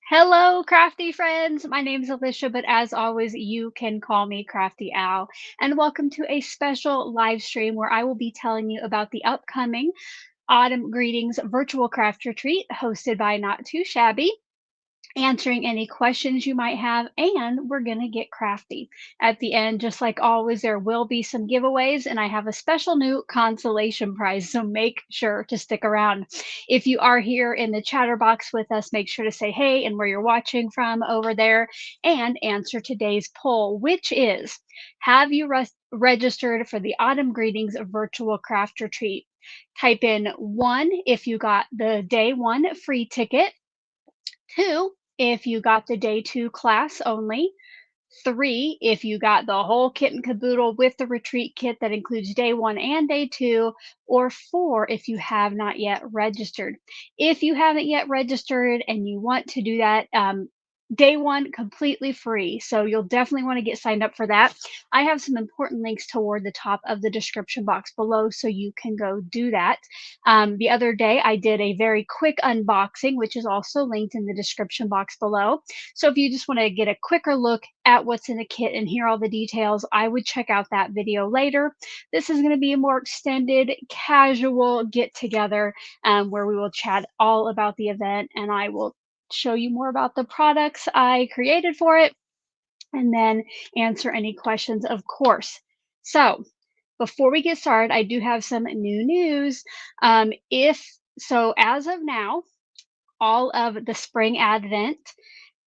Hello, crafty friends. My name is Alicia, but as always, you can call me Crafty Owl. And welcome to a special live stream where I will be telling you about the upcoming Autumn Greetings virtual craft retreat hosted by Not Too Shabby, answering any questions you might have, and we're going to get crafty. At the end, just like always, there will be some giveaways, and I have a special new consolation prize, so make sure to stick around. If you are here in the chatter box with us, make sure to say hey and where you're watching from over there, and answer today's poll, which is, have you registered for the Autumn Greetings virtual craft retreat? Type in 1 if you got the day 1 free ticket, 2 if you got the day 2 class only, 3 if you got the whole kit and caboodle with the retreat kit that includes day 1 and day 2, or 4 if you have not yet registered. If you haven't yet registered and you want to do that, day 1 completely free. So you'll definitely want to get signed up for that. I have some important links toward the top of the description box below so you can go do that. The other day, I did a very quick unboxing, which is also linked in the description box below. So if you just want to get a quicker look at what's in the kit and hear all the details, I would check out that video later. This is going to be a more extended, casual get together where we will chat all about the event, and I will show you more about the products I created for it, and then answer any questions, of course. So before we get started, I do have some new news. If so, as of now, all of the spring advent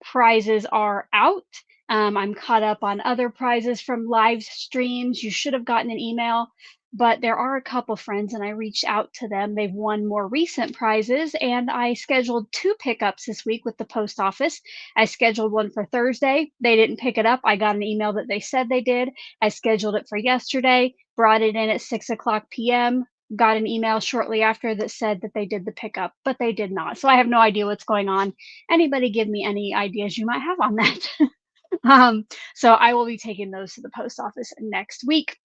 prizes are out. I'm caught up on other prizes from live streams. You should have gotten an email, but there are a couple friends, and I reached out to them. They've won more recent prizes, and I scheduled two pickups this week with the post office. I scheduled one for Thursday. They didn't pick it up. I got an email that they said they did. I scheduled it for yesterday, brought it in at 6 o'clock p.m. Got an email shortly after that said that they did the pickup, but they did not. So I have no idea what's going on. Anybody give me any ideas you might have on that? um, so I will be taking those to the post office next week.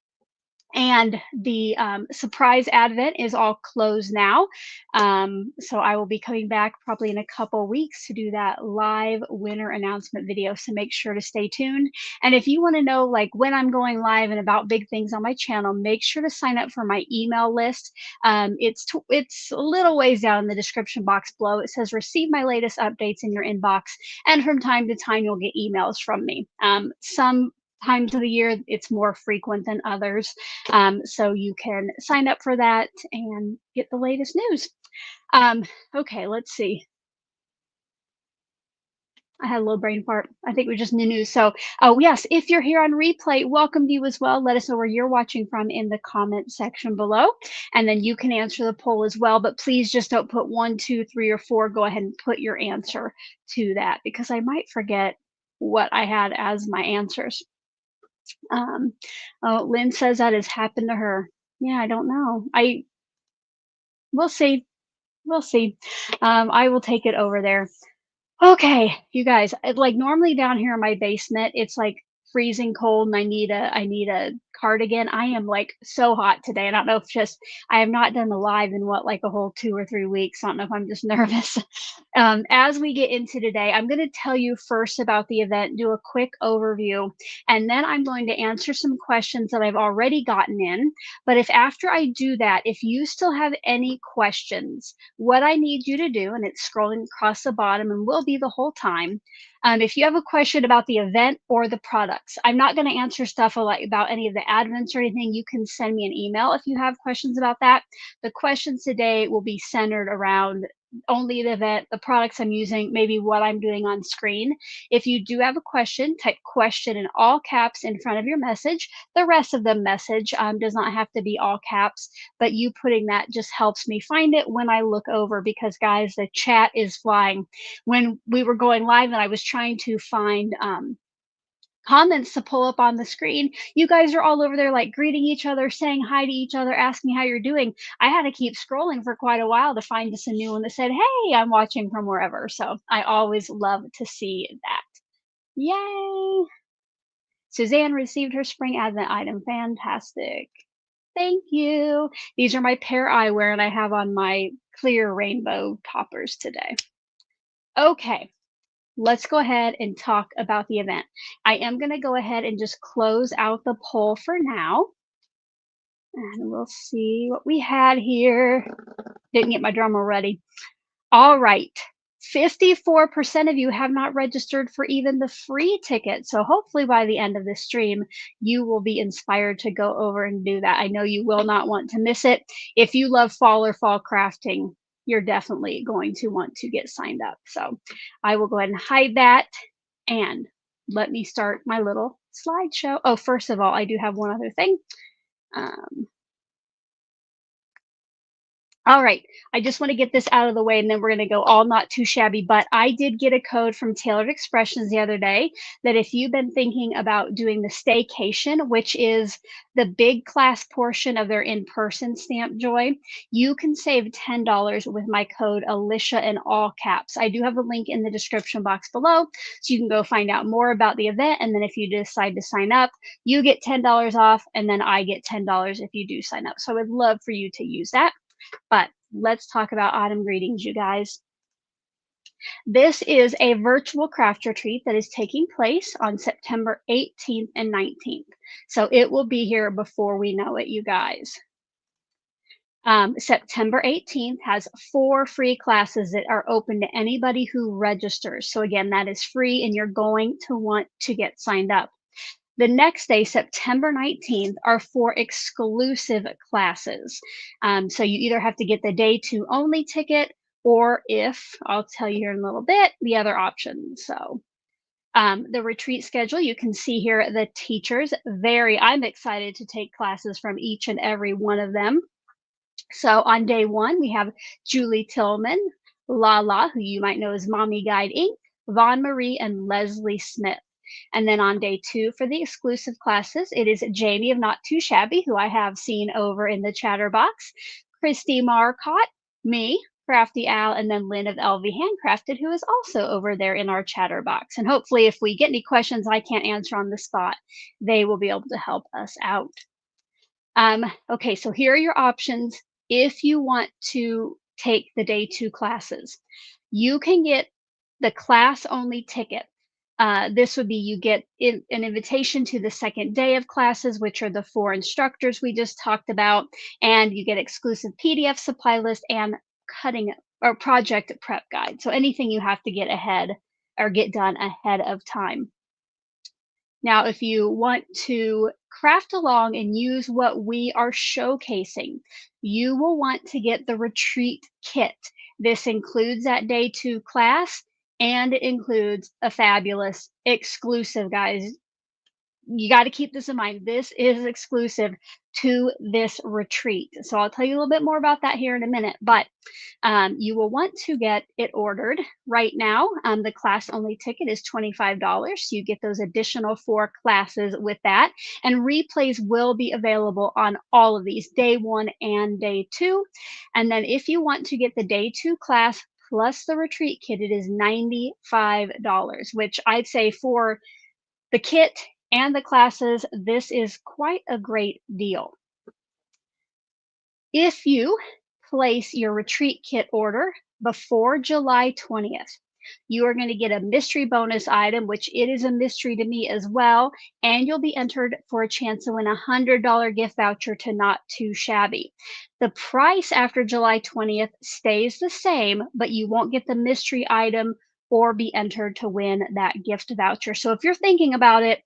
And the surprise advent is all closed now. So I will be coming back probably in a couple weeks to do that live winner announcement video. So make sure to stay tuned. And if you want to know like when I'm going live and about big things on my channel, make sure to sign up for my email list. It's a little ways down in the description box below. It says receive my latest updates in your inbox. And from time to time, you'll get emails from me. Some times of the year, it's more frequent than others. So you can sign up for that and get the latest news. Okay, let's see. I had a little brain fart. I think we just new news. So, oh yes, if you're here on replay, welcome to you as well. Let us know where you're watching from in the comment section below, and then you can answer the poll as well. But please just don't put 1, 2, 3, or 4. Go ahead and put your answer to that because I might forget what I had as my answers. Oh, Lynn says that has happened to her. Yeah, I don't know. We'll see. We'll see. I will take it over there. Okay, you guys, like normally down here in my basement, it's like freezing cold and I need a cardigan. I am like so hot today. I don't know if just I have not done the live in what like a whole 2 or 3 weeks. I don't know if I'm just nervous. As we get into today, I'm going to tell you first about the event, do a quick overview, and then I'm going to answer some questions that I've already gotten in. But if after I do that, if you still have any questions, what I need you to do, and it's scrolling across the bottom and will be the whole time. If you have a question about the event or the products, I'm not going to answer stuff about any of the advents or anything. You can send me an email if you have questions about that. The questions today will be centered around only the event, the products I'm using, maybe what I'm doing on screen. If you do have a question, type question in all caps in front of your message. The rest of the message does not have to be all caps, but you putting that just helps me find it when I look over because, guys, the chat is flying. When we were going live and I was trying to find comments to pull up on the screen, you guys are all over there like greeting each other, saying hi to each other, asking how you're doing. I had to keep scrolling for quite a while to find just a new one that said, hey, I'm watching from wherever. So I always love to see that. Yay! Suzanne received her spring advent item. Fantastic. Thank you. These are my pair eyewear, and I have on my clear rainbow toppers today. Okay. let's go ahead and talk about the event. I am going to go ahead and just close out the poll for now, and we'll see what we had here. Didn't get my drum roll ready. All right. 54% of you have not registered for even the free ticket. So hopefully by the end of this stream, you will be inspired to go over and do that. I know you will not want to miss it. If you love fall or fall crafting, you're definitely going to want to get signed up. So I will go ahead and hide that and let me start my little slideshow. Oh, first of all, I do have one other thing. Um, All right. I just want to get this out of the way and then we're going to go all not too shabby. But I did get a code from Tailored Expressions the other day that if you've been thinking about doing the staycation, which is the big class portion of their in person Stamp Joy, you can save $10 with my code Alicia in all caps. I do have a link in the description box below so you can go find out more about the event. And then if you decide to sign up, you get $10 off and then I get $10 if you do sign up. So I would love for you to use that. But let's talk about autumn greetings, you guys. This is a virtual craft retreat that is taking place on September 18th and 19th. So it will be here before we know it, you guys. September 18th has 4 free classes that are open to anybody who registers. So again, that is free and you're going to want to get signed up. The next day, September 19th, are 4 exclusive classes. So you either have to get the day 2 only ticket, or if, I'll tell you here in a little bit, the other options. So the retreat schedule, you can see here the teachers. I'm excited to take classes from each and every one of them. So on day 1, we have Julie Tillman, Lala, who you might know as Mommy Guide Inc., Vaughn Marie, and Leslie Smith. And then on day 2 for the exclusive classes, it is Jamie of Not Too Shabby, who I have seen over in the chatterbox, Christy Marcotte, me, Crafty Al, and then Lynn of LV Handcrafted, who is also over there in our chatterbox. And hopefully if we get any questions I can't answer on the spot, they will be able to help us out. Okay, so here are your options if you want to take the day 2 classes. You can get the class only ticket. This would be you get an invitation to the second day of classes, which are the 4 instructors we just talked about, and you get exclusive PDF supply list and cutting or project prep guide. So anything you have to get ahead or get done ahead of time. Now, if you want to craft along and use what we are showcasing, you will want to get the retreat kit. This includes that day 2 class and it includes a fabulous exclusive, guys. You got to keep this in mind. This is exclusive to this retreat. So I'll tell you a little bit more about that here in a minute, but you will want to get it ordered right now. The class only ticket is $25. So you get those additional 4 classes with that. And replays will be available on all of these, day 1 and day 2. And then if you want to get the day 2 class plus the retreat kit, it is $95, which I'd say for the kit and the classes, this is quite a great deal. If you place your retreat kit order before July 20th, you are going to get a mystery bonus item, which it is a mystery to me as well, and you'll be entered for a chance to win a $100 gift voucher to Not Too Shabby. The price after July 20th stays the same, but you won't get the mystery item or be entered to win that gift voucher. So if you're thinking about it,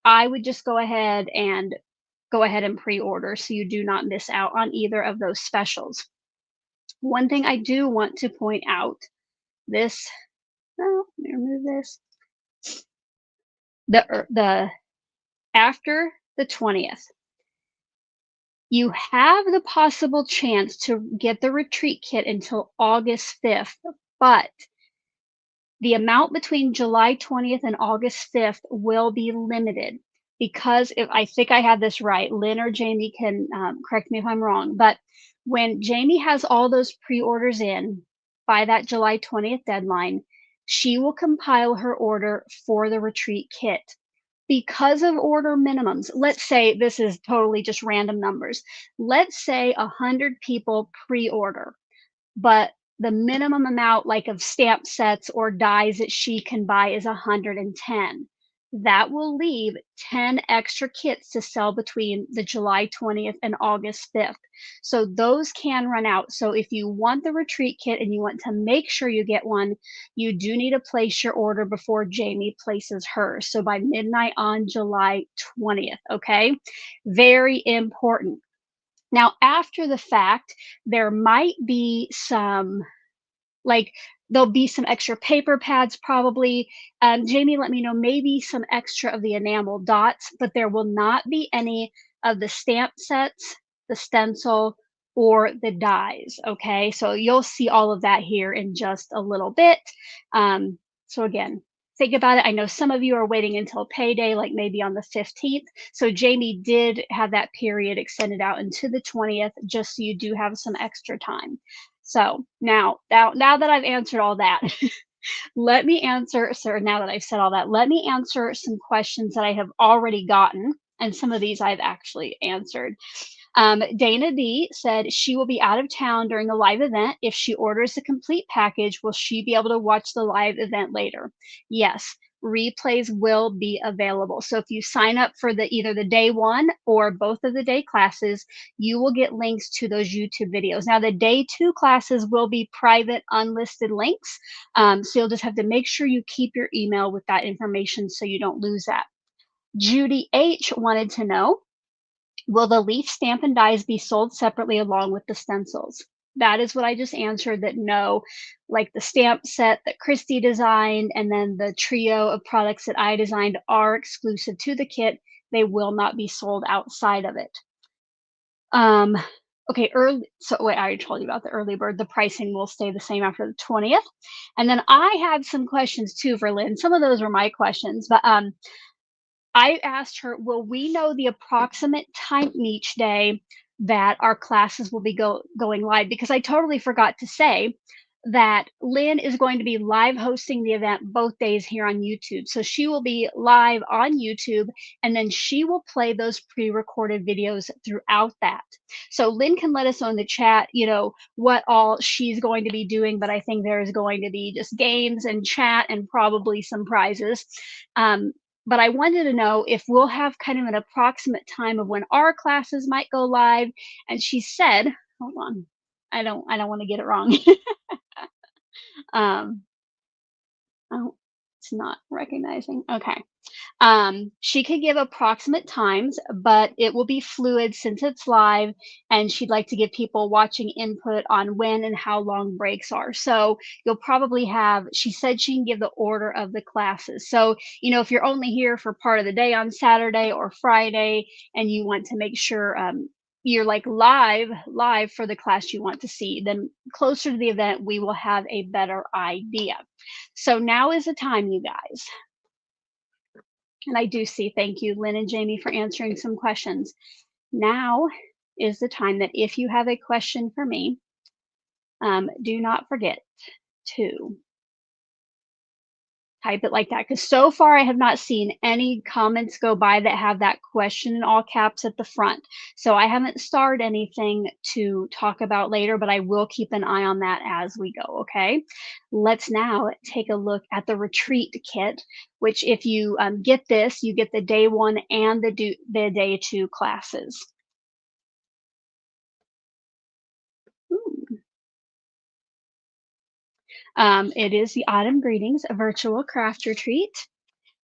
I would just go ahead and pre-order so you do not miss out on either of those specials. One thing I do want to point out, let me remove this. The after the 20th, you have the possible chance to get the retreat kit until August 5th, but the amount between July 20th and August 5th will be limited because if I think I have this right, Lynn or Jamie can correct me if I'm wrong, but when Jamie has all those pre-orders in by that July 20th deadline, she will compile her order for the retreat kit. Because of order minimums, let's say this is totally just random numbers. Let's say 100 people pre-order, but the minimum amount like of stamp sets or dies that she can buy is 110. That will leave 10 extra kits to sell between the July 20th and August 5th. So those can run out. So if you want the retreat kit and you want to make sure you get one, you do need to place your order before Jamie places hers. So by midnight on July 20th, okay? Very important. Now, after the fact, there might be some, like, there'll be some extra paper pads probably. Jamie let me know maybe some extra of the enamel dots, but there will not be any of the stamp sets, the stencil, or the dies. Okay, so you'll see all of that here in just a little bit. So again, think about it. I know some of you are waiting until payday, like maybe on the 15th. So Jamie did have that period extended out into the 20th, just so you do have some extra time. So now that I've answered all that, let me answer, sir, now that I've said all that, let me answer some questions that I have already gotten. And some of these I've actually answered. Dana D said she will be out of town during the live event. If she orders the complete package, will she be able to watch the live event later? Yes, replays will be available. So if you sign up for either the day one or both of the day classes, you will get links to those YouTube videos. Now, the day two classes will be private, unlisted links. So you'll just have to make sure you keep your email with that information so you don't lose that. Judy H wanted to know, will the leaf stamp and dies be sold separately along with the stencils? That is what I just answered, that no, like the stamp set that Christy designed and then the trio of products that I designed are exclusive to the kit. They will not be sold outside of it. Okay, so wait, I already told you about the early bird. The pricing will stay the same after the 20th. And then I have some questions too for Lynn. Some of those were my questions, but I asked her, will we know the approximate time each day that our classes will be going live? Because I totally forgot to say that Lynn is going to be live hosting the event both days here on YouTube. So she will be live on YouTube, and then she will play those pre-recorded videos throughout that. So Lynn can let us know in the chat, what all she's going to be doing, but I think there is going to be just games and chat and probably some prizes. But I wanted to know if we'll have kind of an approximate time of when our classes might go live. And she said, hold on, I don't want to get it wrong. um, oh, it's not recognizing. Okay. She could give approximate times, but it will be fluid since it's live, and she'd like to give people watching input on when and how long breaks are. So you'll probably have, she said she can give the order of the classes. So, if you're only here for part of the day on Saturday or Friday, and you want to make sure you're like live for the class you want to see, then closer to the event, we will have a better idea. So now is the time, you guys. And I do see, thank you, Lynn and Jamie, for answering some questions. Now is the time that if you have a question for me, do not forget to type it like that. Because so far I have not seen any comments go by that have that question in all caps at the front. So I haven't starred anything to talk about later, but I will keep an eye on that as we go, okay? Let's now take a look at the retreat kit, which if you get this, you get the day one and the day two classes. It is the Autumn Greetings, a virtual craft retreat.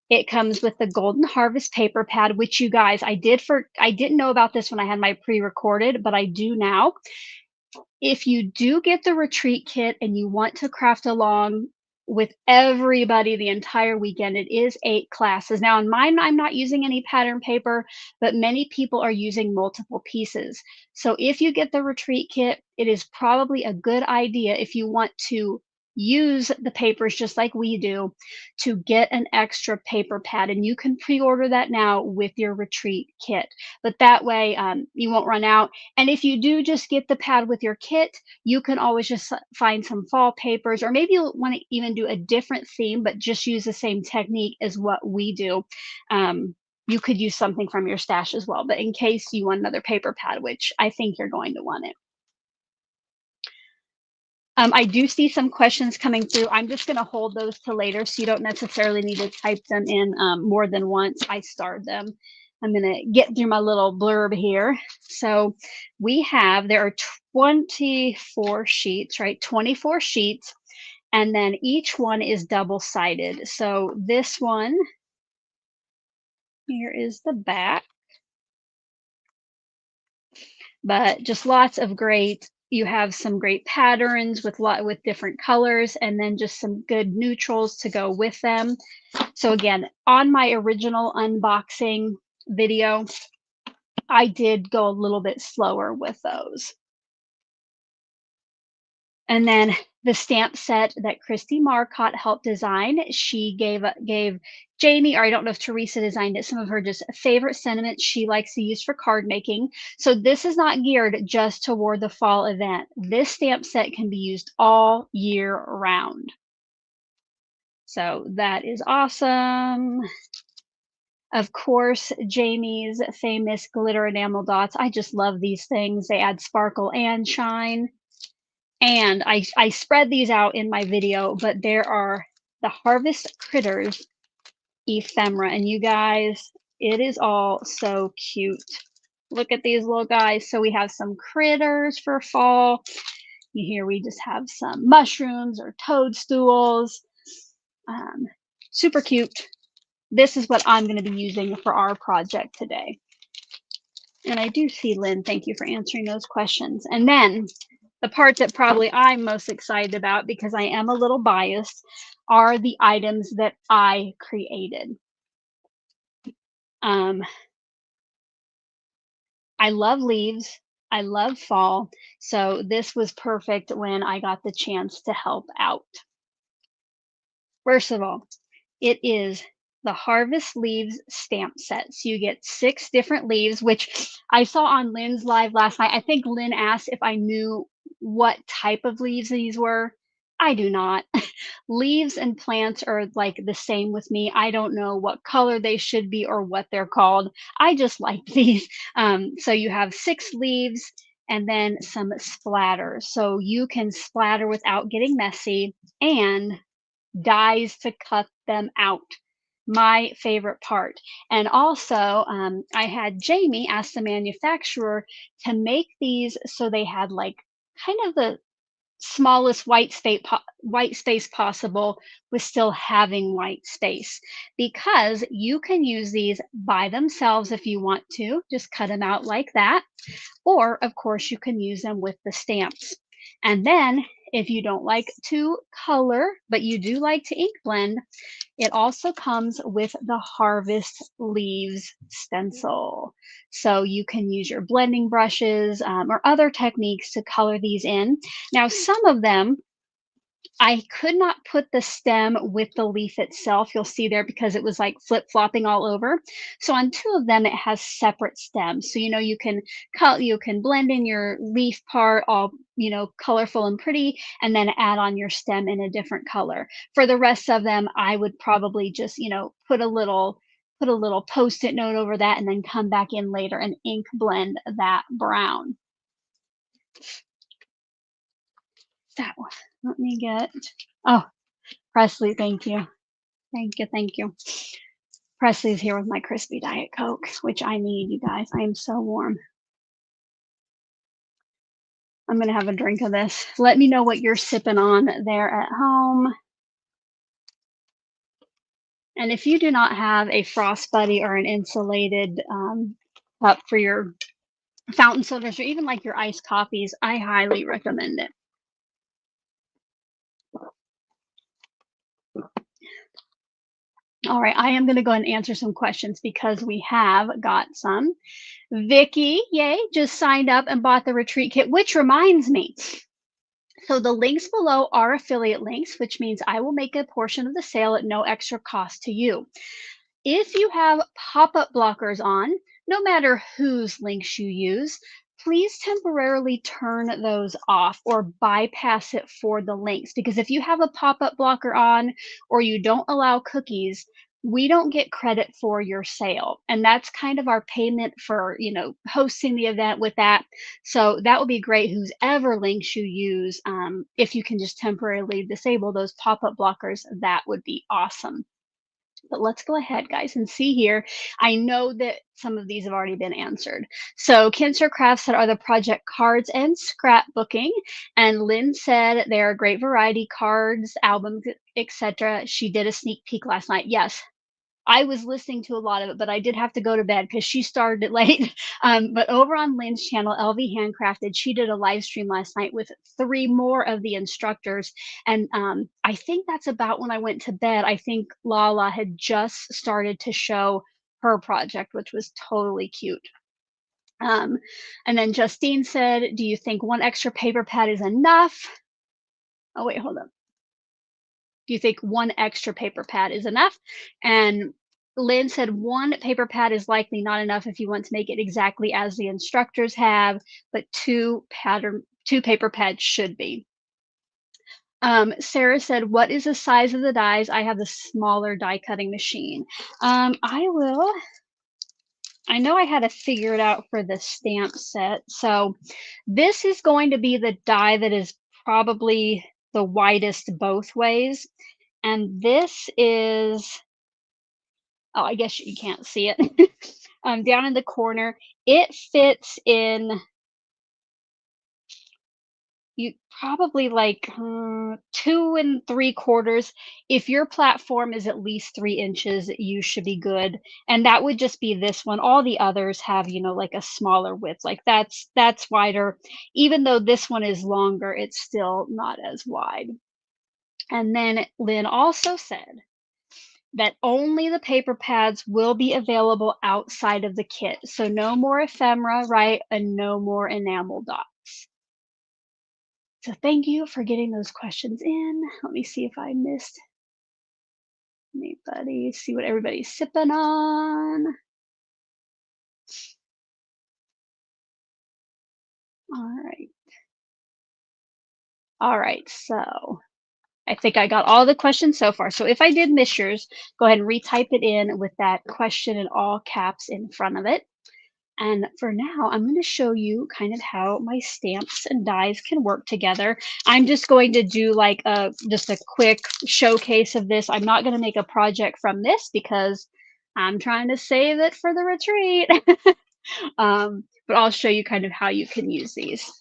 It comes with the Golden Harvest paper pad, which you guys, I didn't know about this when I had my pre-recorded, but I do now. If you do get the retreat kit and you want to craft along with everybody the entire weekend, it is 8 classes. Now, in mine, I'm not using any pattern paper, but many people are using multiple pieces. So if you get the retreat kit, it is probably a good idea, if you want to use the papers just like we do, to get an extra paper pad, and you can pre-order that now with your retreat kit. But that way you won't run out. And if you do just get the pad with your kit, you can always just find some fall papers, or maybe you'll want to even do a different theme, but just use the same technique as what we do. You could use something from your stash as well, but in case you want another paper pad, which I think you're going to want it. I do see some questions coming through. I'm just going to hold those to later, so you don't necessarily need to type them in more than once. I starred them. I'm going to get through my little blurb here. So there are 24 sheets, right? 24 sheets, and then each one is double-sided. So this one, here is the back. But just lots of great, you have some great patterns with different colors, and then just some good neutrals to go with them. So again, on my original unboxing video, I did go a little bit slower with those. And then the stamp set that Christy Marcotte helped design, she gave Jamie, or I don't know if Teresa designed it, some of her just favorite sentiments she likes to use for card making. So this is not geared just toward the fall event. This stamp set can be used all year round. So that is awesome. Of course, Jamie's famous glitter enamel dots. I just love these things. They add sparkle and shine. And I spread these out in my video, but there are the Harvest Critters ephemera. And you guys, it is all so cute. Look at these little guys. So we have some critters for fall. Here we just have some mushrooms or toadstools. Super cute. This is what I'm going to be using for our project today. And I do see Lynn. Thank you for answering those questions. And then the part that probably I'm most excited about, because I am a little biased, are the items that I created. I love leaves. I love fall. So this was perfect when I got the chance to help out. First of all, it is the Harvest Leaves stamp set. So you get 6 different leaves, which I saw on Lynn's live last night. I think Lynn asked if I knew what type of leaves these were. I do not. Leaves and plants are like the same with me. I don't know what color they should be or what they're called. I just like these. So you have 6 leaves and then some splatters. So you can splatter without getting messy, and dies to cut them out. My favorite part. And also, I had Jamie ask the manufacturer to make these so they had like kind of the smallest white space possible with still having white space, because you can use these by themselves if you want to just cut them out like that, or of course you can use them with the stamps. And then if you don't like to color but you do like to ink blend, it also comes with the Harvest Leaves stencil. So you can use your blending brushes or other techniques to color these in. Now, some of them, I could not put the stem with the leaf itself. You'll see there because it was like flip-flopping all over. So on 2 of them, it has separate stems. So, you can blend in your leaf part all, colorful and pretty, and then add on your stem in a different color. For the rest of them, I would probably just, put a little post-it note over that and then come back in later and ink blend that brown. That one. Let me get, oh, Presley, thank you. Thank you. Presley's here with my crispy Diet Coke, which I need, you guys. I am so warm. I'm going to have a drink of this. Let me know what you're sipping on there at home. And if you do not have a Frost Buddy or an insulated cup for your fountain sodas or even like your iced coffees, I highly recommend it. All right, I am going to go and answer some questions because we have got some. Vicky, yay, just signed up and bought the retreat kit, which reminds me. So the links below are affiliate links, which means I will make a portion of the sale at no extra cost to you. If you have pop-up blockers on, no matter whose links you use, please temporarily turn those off or bypass it for the links. Because if you have a pop-up blocker on or you don't allow cookies, we don't get credit for your sale. And that's kind of our payment for, hosting the event with that. So that would be great. Whose ever links you use, if you can just temporarily disable those pop-up blockers, that would be awesome. But let's go ahead, guys, and see here. I know that some of these have already been answered. So Kinser Craft said, are the project cards and scrapbooking? And Lynn said, they're a great variety, cards, albums, etc. She did a sneak peek last night. Yes, I was listening to a lot of it, but I did have to go to bed because she started it late. But over on Lynn's channel, LV Handcrafted, she did a live stream last night with 3 more of the instructors. And I think that's about when I went to bed. I think Lala had just started to show her project, which was totally cute. Um, and then Justine said, do you think 1 extra paper pad is enough? Oh, wait, hold on. Do you think 1 extra paper pad is enough? And Lynn said 1 paper pad is likely not enough if you want to make it exactly as the instructors have, but 2 paper pads should be. Sarah said, what is the size of the dies? I have the smaller die cutting machine. I know I had to figure it out for the stamp set. So this is going to be the die that is probably the widest both ways. And this is, oh, I guess you can't see it. Down in the corner, it fits in, you probably like 2 3/4. If your platform is at least 3 inches, you should be good. And that would just be this one. All the others have, like a smaller width. Like that's wider. Even though this one is longer, it's still not as wide. And then Lynn also said that only the paper pads will be available outside of the kit. So no more ephemera, right? And no more enamel dots. So thank you for getting those questions in. Let me see if I missed anybody, see what everybody's sipping on. All right. All right, so I think I got all the questions so far. So if I did miss yours, go ahead and retype it in with that question in all caps in front of it. And for now, I'm going to show you kind of how my stamps and dies can work together. I'm just going to do like just a quick showcase of this. I'm not going to make a project from this because I'm trying to save it for the retreat. But I'll show you kind of how you can use these.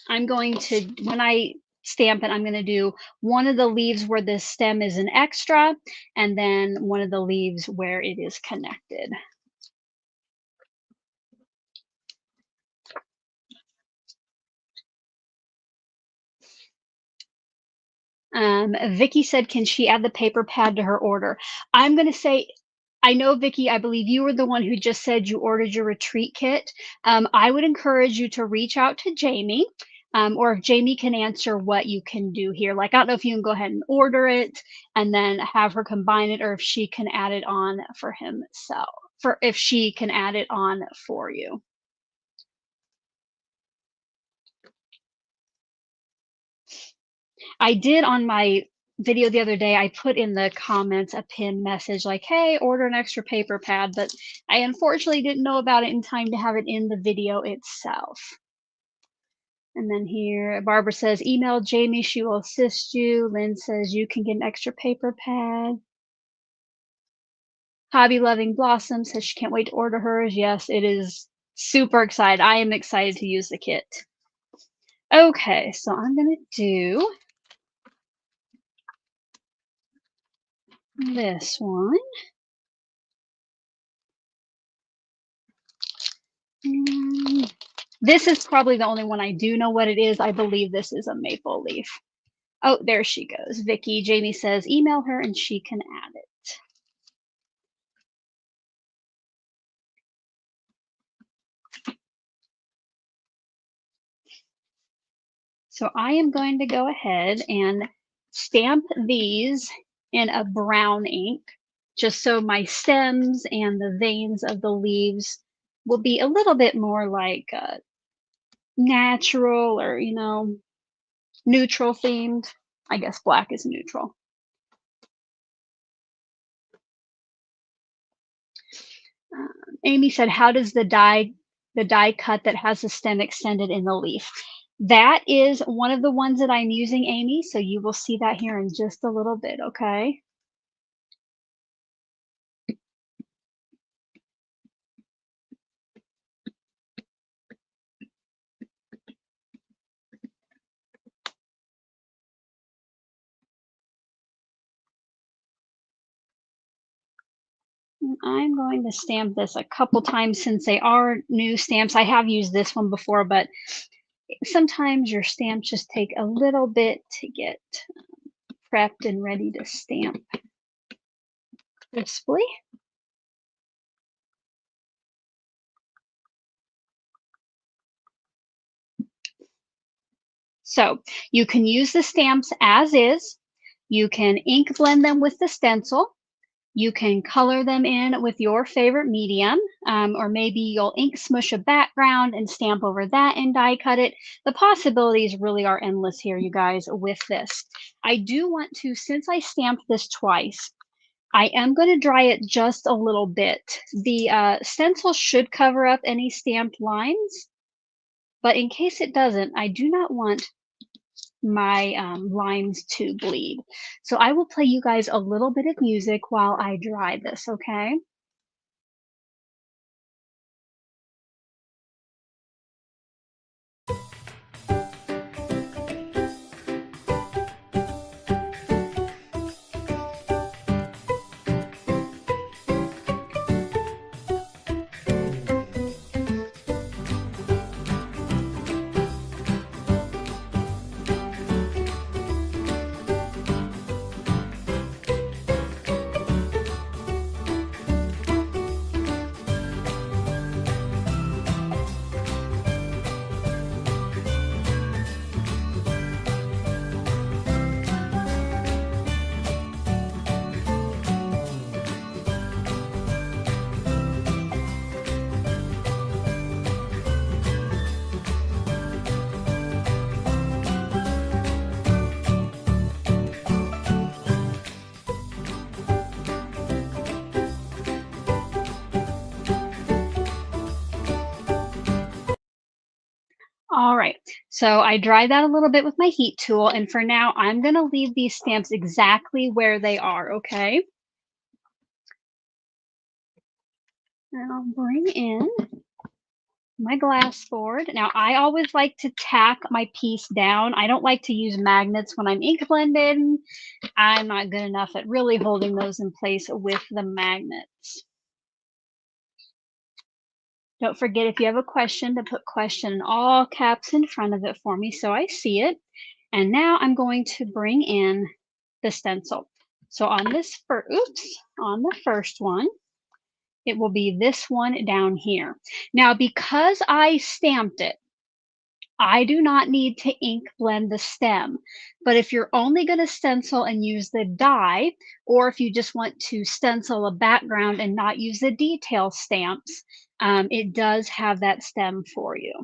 I'm going to, when I stamp it, I'm going to do one of the leaves where the stem is an extra, and then one of the leaves where it is connected. Vicky said, can she add the paper pad to her order? I'm going to say, I know, Vicky, I believe you were the one who just said you ordered your retreat kit. I would encourage you to reach out to Jamie, or if Jamie can answer what you can do here. Like, I don't know if you can go ahead and order it and then have her combine it, or if she can add it on for himself, if she can add it on for you. I did on my video the other day, I put in the comments a pinned message like, hey, order an extra paper pad, but I unfortunately didn't know about it in time to have it in the video itself. And then here, Barbara says, email Jamie, she will assist you. Lynn says, you can get an extra paper pad. Hobby Loving Blossom says she can't wait to order hers. Yes, it is super excited. I am excited to use the kit. Okay, so I'm going to do this one. This is probably the only one I do know what it is. I believe this is a maple leaf. Oh, there she goes. Vicky, Jamie says, email her and she can add it. So I am going to go ahead and stamp these in a brown ink, just so my stems and the veins of the leaves will be a little bit more like natural or, you know, neutral themed. I guess black is neutral. Amy said, "How does the die cut that has the stem extended in the leaf?" That is one of the ones that I'm using, Amy, so you will see that here in just a little bit, okay? I'm going to stamp this a couple times since they are new stamps. I have used this one before, but sometimes your stamps just take a little bit to get prepped and ready to stamp crisply. So you can use the stamps as is. You can ink blend them with the stencil. You can color them in with your favorite medium, or maybe you'll ink smush a background and stamp over that and die cut it. The possibilities really are endless here, you guys, with this. I do want to, since I stamped this twice, I am going to dry it just a little bit. The stencil should cover up any stamped lines, but in case it doesn't, I do not want my lines to bleed. So I will play you guys a little bit of music while I dry this, okay? All right, so I dried that a little bit with my heat tool, and for now, I'm gonna leave these stamps exactly where they are, okay? And I'll bring in my glass board. Now, I always like to tack my piece down. I don't like to use magnets when I'm ink blending. I'm not good enough at really holding those in place with the magnets. Don't forget, if you have a question, to put question in all caps in front of it for me so I see it. And now I'm going to bring in the stencil. So on this on the first one, it will be this one down here. Now, because I stamped it, I do not need to ink blend the stem. But if you're only going to stencil and use the die, or if you just want to stencil a background and not use the detail stamps, it does have that stem for you.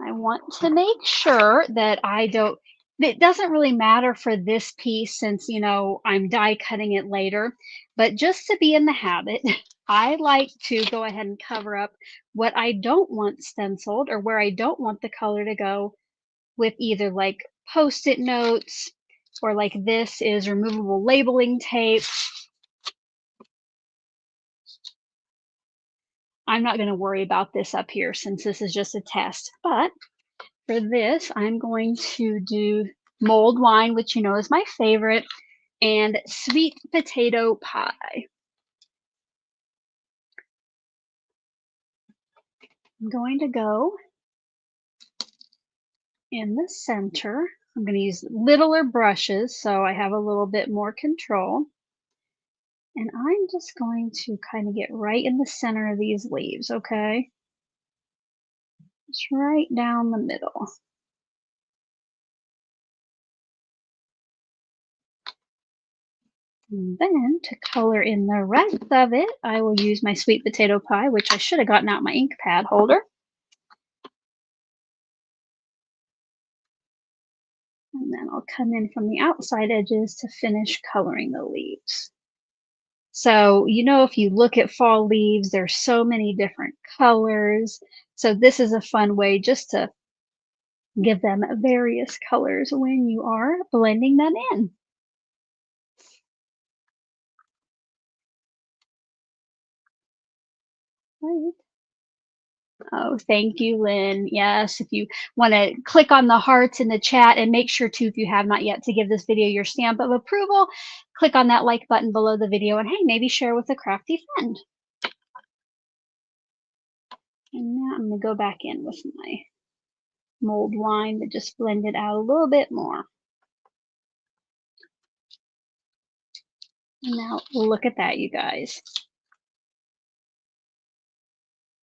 I want to make sure that I don't, it doesn't really matter for this piece since, you know, I'm die cutting it later, but just to be in the habit, I like to go ahead and cover up what I don't want stenciled or where I don't want the color to go with either like post-it notes or like this is removable labeling tape. I'm not going to worry about this up here since this is just a test, but for this, I'm going to do mulled wine, which you know is my favorite, and sweet potato pie. I'm going to go in the center. I'm going to use littler brushes so I have a little bit more control. And I'm just going to kind of get right in the center of these leaves, okay? Just right down the middle. And then to color in the rest of it, I will use my sweet potato pie, which I should have gotten out my ink pad holder. And then I'll come in from the outside edges to finish coloring the leaves. So, if you look at fall leaves, there's so many different colors. So this is a fun way just to give them various colors when you are blending them in. Right. Oh, thank you, Lynn. Yes, if you want to click on the hearts in the chat and make sure to, if you have not yet, to give this video your stamp of approval, click on that like button below the video and hey, maybe share with a crafty friend. And now I'm going to go back in with my mold wine to just blend it out a little bit more. And now look at that, you guys.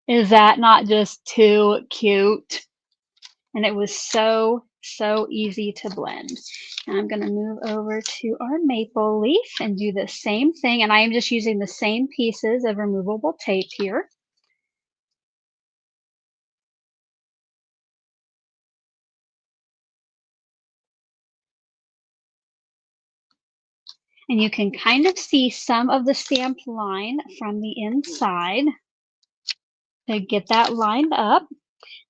Is that not just too cute? And it was so, so easy to blend. And I'm going to move over to our maple leaf and do the same thing. And I am just using the same pieces of removable tape here. And you can kind of see some of the stamped line from the inside to get that lined up.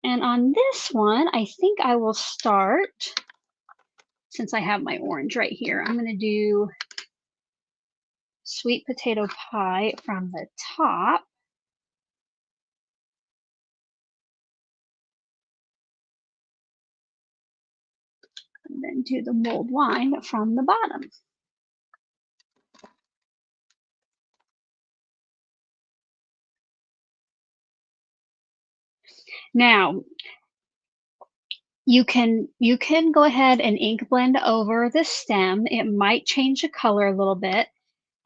And on this one, I think I will start, since I have my orange right here, I'm going to do sweet potato pie from the top. And then do the mulled wine from the bottom. Now, you can go ahead and ink blend over the stem. It might change the color a little bit.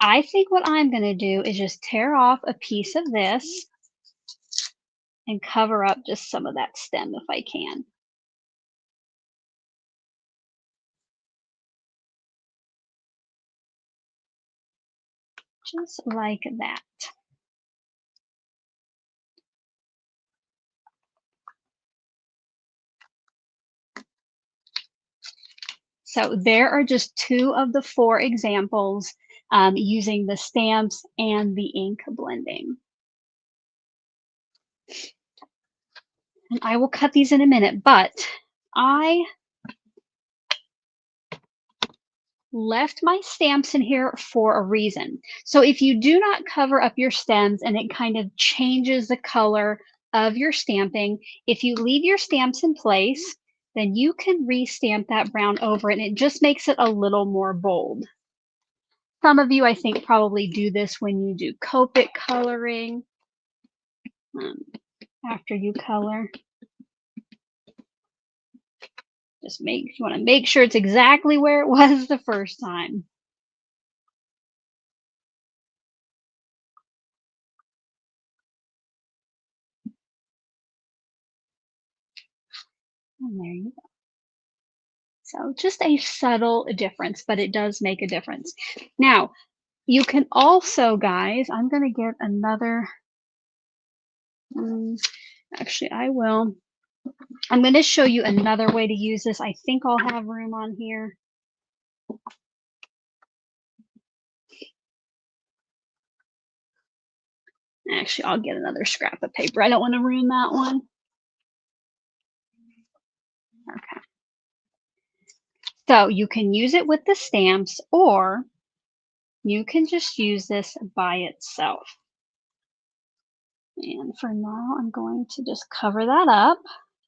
I think what I'm going to do is just tear off a piece of this and cover up just some of that stem if I can. Just like that. So there are just 2 of the 4 examples using the stamps and the ink blending. And I will cut these in a minute, but I left my stamps in here for a reason. So if you do not cover up your stems and it kind of changes the color of your stamping, if you leave your stamps in place, then you can re-stamp that brown over it and it just makes it a little more bold. Some of you, I think, probably do this when you do Copic coloring after you color. You want to make sure it's exactly where it was the first time. And there you go. So just a subtle difference, but it does make a difference. Now, you can also, guys, I'm going to get another, actually, I'm going to show you another way to use this. I think I'll have room on here. Actually, I'll get another scrap of paper. I don't want to ruin that one. Okay. So you can use it with the stamps, or you can just use this by itself. And for now, I'm going to just cover that up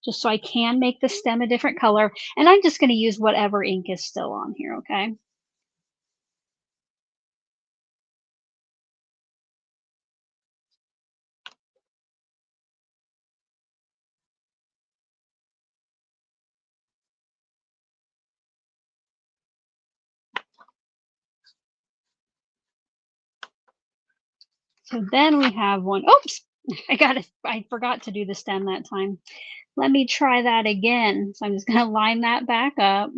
just so I can make the stem a different color. And I'm just going to use whatever ink is still on here, okay? So then we have one. Oops, I forgot to do the stem that time. Let me try that again. So I'm just going to line that back up.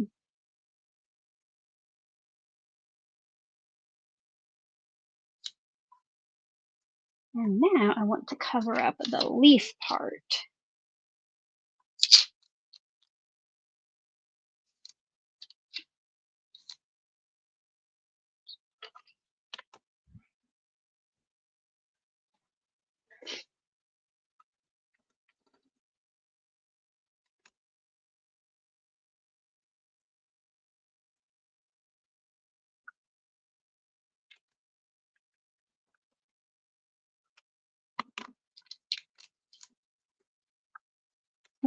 And now I want to cover up the leaf part.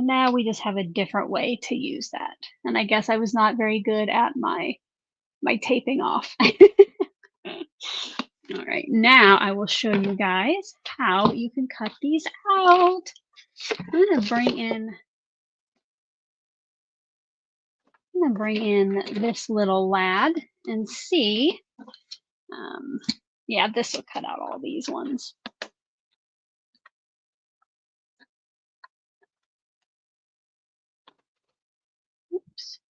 So now we just have a different way to use that. And I guess I was not very good at my taping off. All right, now I will show you guys how you can cut these out. I'm gonna bring in this little lad and see. Um, yeah, this will cut out all these ones. Oops.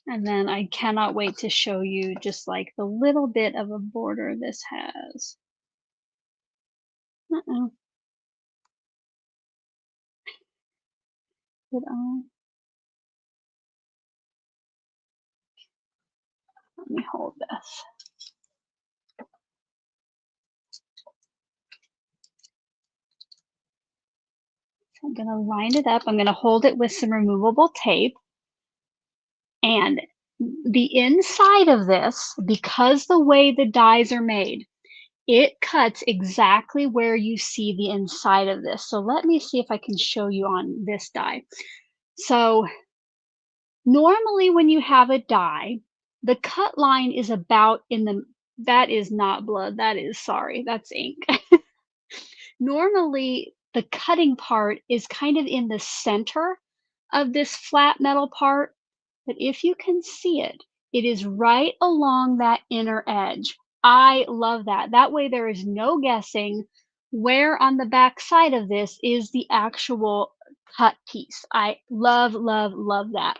And then I cannot wait to show you just like the little bit of a border this has. Uh-oh. Did I? Let me hold this. I'm going to line it up. I'm going to hold it with some removable tape. And the inside of this, because the way the dies are made, it cuts exactly where you see the inside of this. So let me see if I can show you on this die. So normally when you have a die, the cut line is about in the, that is not blood, that is, sorry, that's ink. Normally the cutting part is kind of in the center of this flat metal part, but if you can see it, it is right along that inner edge. I love that. That way there is no guessing where on the back side of this is the actual cut piece. I love, love, love that.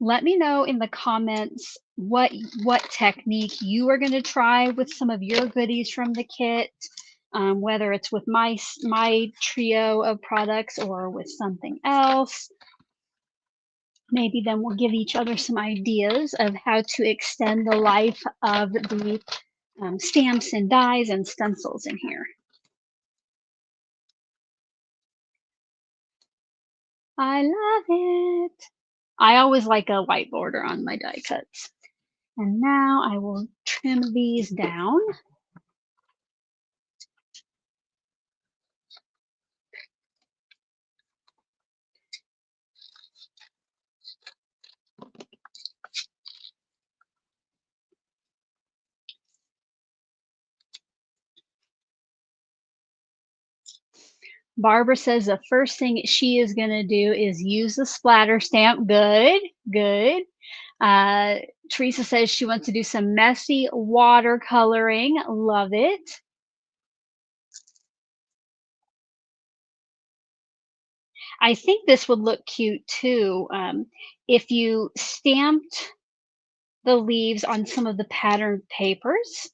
Let me know in the comments what technique you are going to try with some of your goodies from the kit, whether it's with my trio of products or with something else. Maybe then we'll give each other some ideas of how to extend the life of the stamps and dies and stencils in here. I love it. I always like a white border on my die cuts. And now I will trim these down. Barbara says the first thing she is going to do is use the splatter stamp. Good, good. Teresa says she wants to do some messy watercoloring. Love it. I think this would look cute too if you stamped the leaves on some of the patterned papers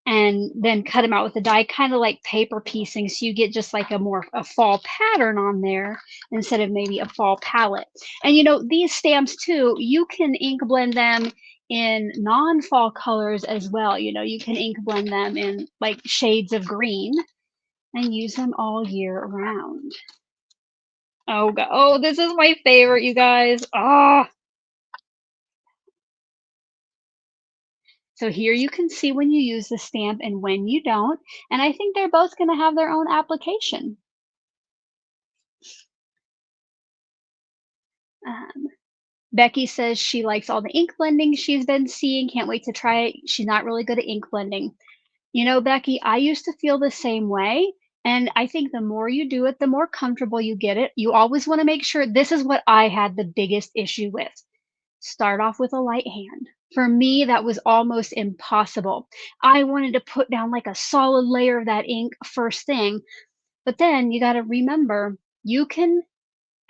and then cut them out with a die, kind of like paper piecing, so you get just like a fall pattern on there instead of maybe a fall palette. And you know, these stamps too, you can ink blend them in non-fall colors as well. You know, you can ink blend them in like shades of green and use them all year round. Oh god, oh, this is my favorite, you guys. Ah. So here you can see when you use the stamp and when you don't. And I think they're both going to have their own application. Um, Becky says she likes all the ink blending she's been seeing. Can't wait to try it. She's not really good at ink blending. You know, Becky, I used to feel the same way. And I think the more you do it, the more comfortable you get it. You always want to make sure this is what I had the biggest issue with. Start off with a light hand. For me, that was almost impossible. I wanted to put down like a solid layer of that ink first thing, but then you got to remember you can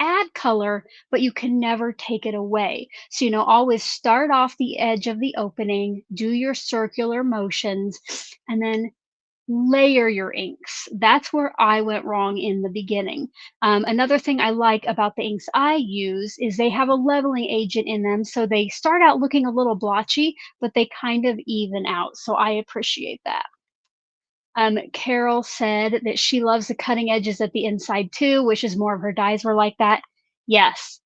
add color, but you can never take it away. So, you know, always start off the edge of the opening, do your circular motions, and then layer your inks. That's where I went wrong in the beginning. Another thing I like about the inks I use is they have a leveling agent in them. So they start out looking a little blotchy, but they kind of even out. So I appreciate that. Carol said that she loves the cutting edges at the inside too, wishes more of her dyes were like that. Yes,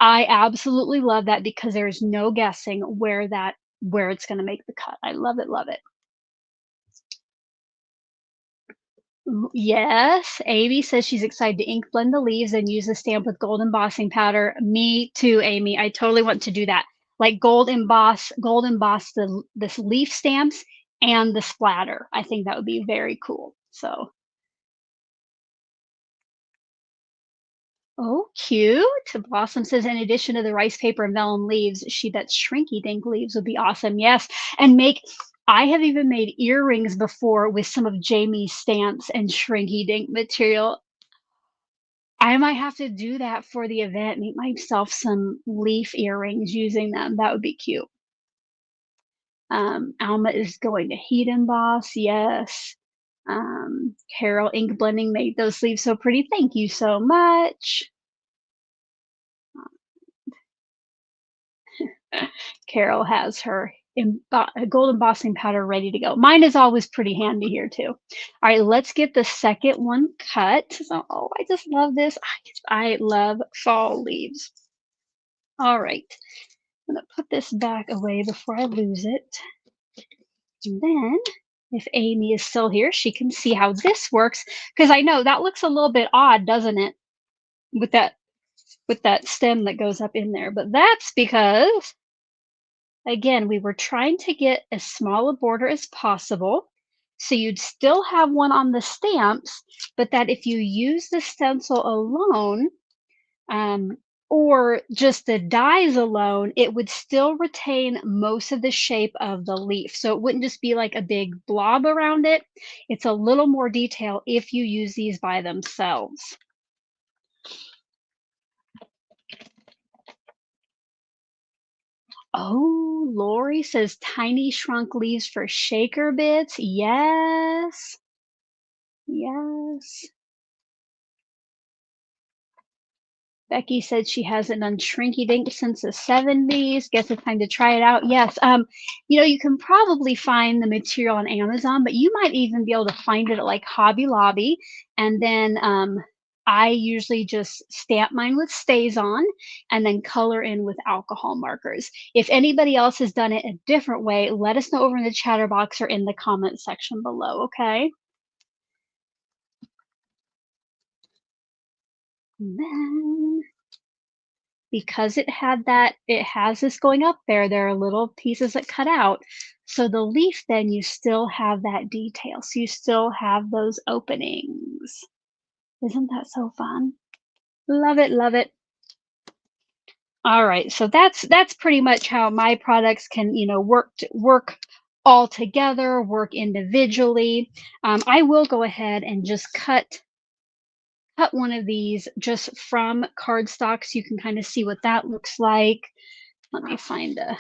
I absolutely love that because there's no guessing where it's gonna make the cut. I love it, love it. Yes, Amy says she's excited to ink blend the leaves and use the stamp with gold embossing powder. Me too, Amy. I totally want to do that. Like gold emboss this leaf stamps and the splatter. I think that would be very cool. So, oh, cute. Blossom says in addition to the rice paper and vellum leaves, she bets shrinky dink leaves would be awesome. Yes, and make I have even made earrings before with some of Jamie's stamps and shrinky dink material. I might have to do that for the event, make myself some leaf earrings using them, that would be cute. Alma is going to heat emboss, yes. Carol, ink blending made those sleeves so pretty, thank you so much. Carol has her gold embossing powder ready to go. Mine is always pretty handy here too. All right, let's get the second one cut. So, oh, I just love this. I love fall leaves. All right, I'm gonna put this back away before I lose it. And then, if Amy is still here, she can see how this works. Because I know that looks a little bit odd, doesn't it? With that stem that goes up in there. But that's because, again, we were trying to get as small a border as possible. So you'd still have one on the stamps, but that if you use the stencil alone, um, or just the dies alone, it would still retain most of the shape of the leaf. So it wouldn't just be like a big blob around it. It's a little more detail if you use these by themselves. Oh, Lori says tiny shrunk leaves for shaker bits. Yes. Yes. Becky said she hasn't done Shrinky Dink since the 70s. Guess it's time to try it out. Yes. You can probably find the material on Amazon, but you might even be able to find it at like Hobby Lobby. And then I usually just stamp mine with StazOn and then color in with alcohol markers. If anybody else has done it a different way, let us know over in the chatter box or in the comment section below, okay? And then because it has this going up there, there are little pieces that cut out. So the leaf, then you still have that detail. So you still have those openings. Isn't that so fun? Love it, love it. All right, so that's pretty much how my products can, work all together, work individually. I will go ahead and just cut one of these just from cardstock so you can kind of see what that looks like. Let me find a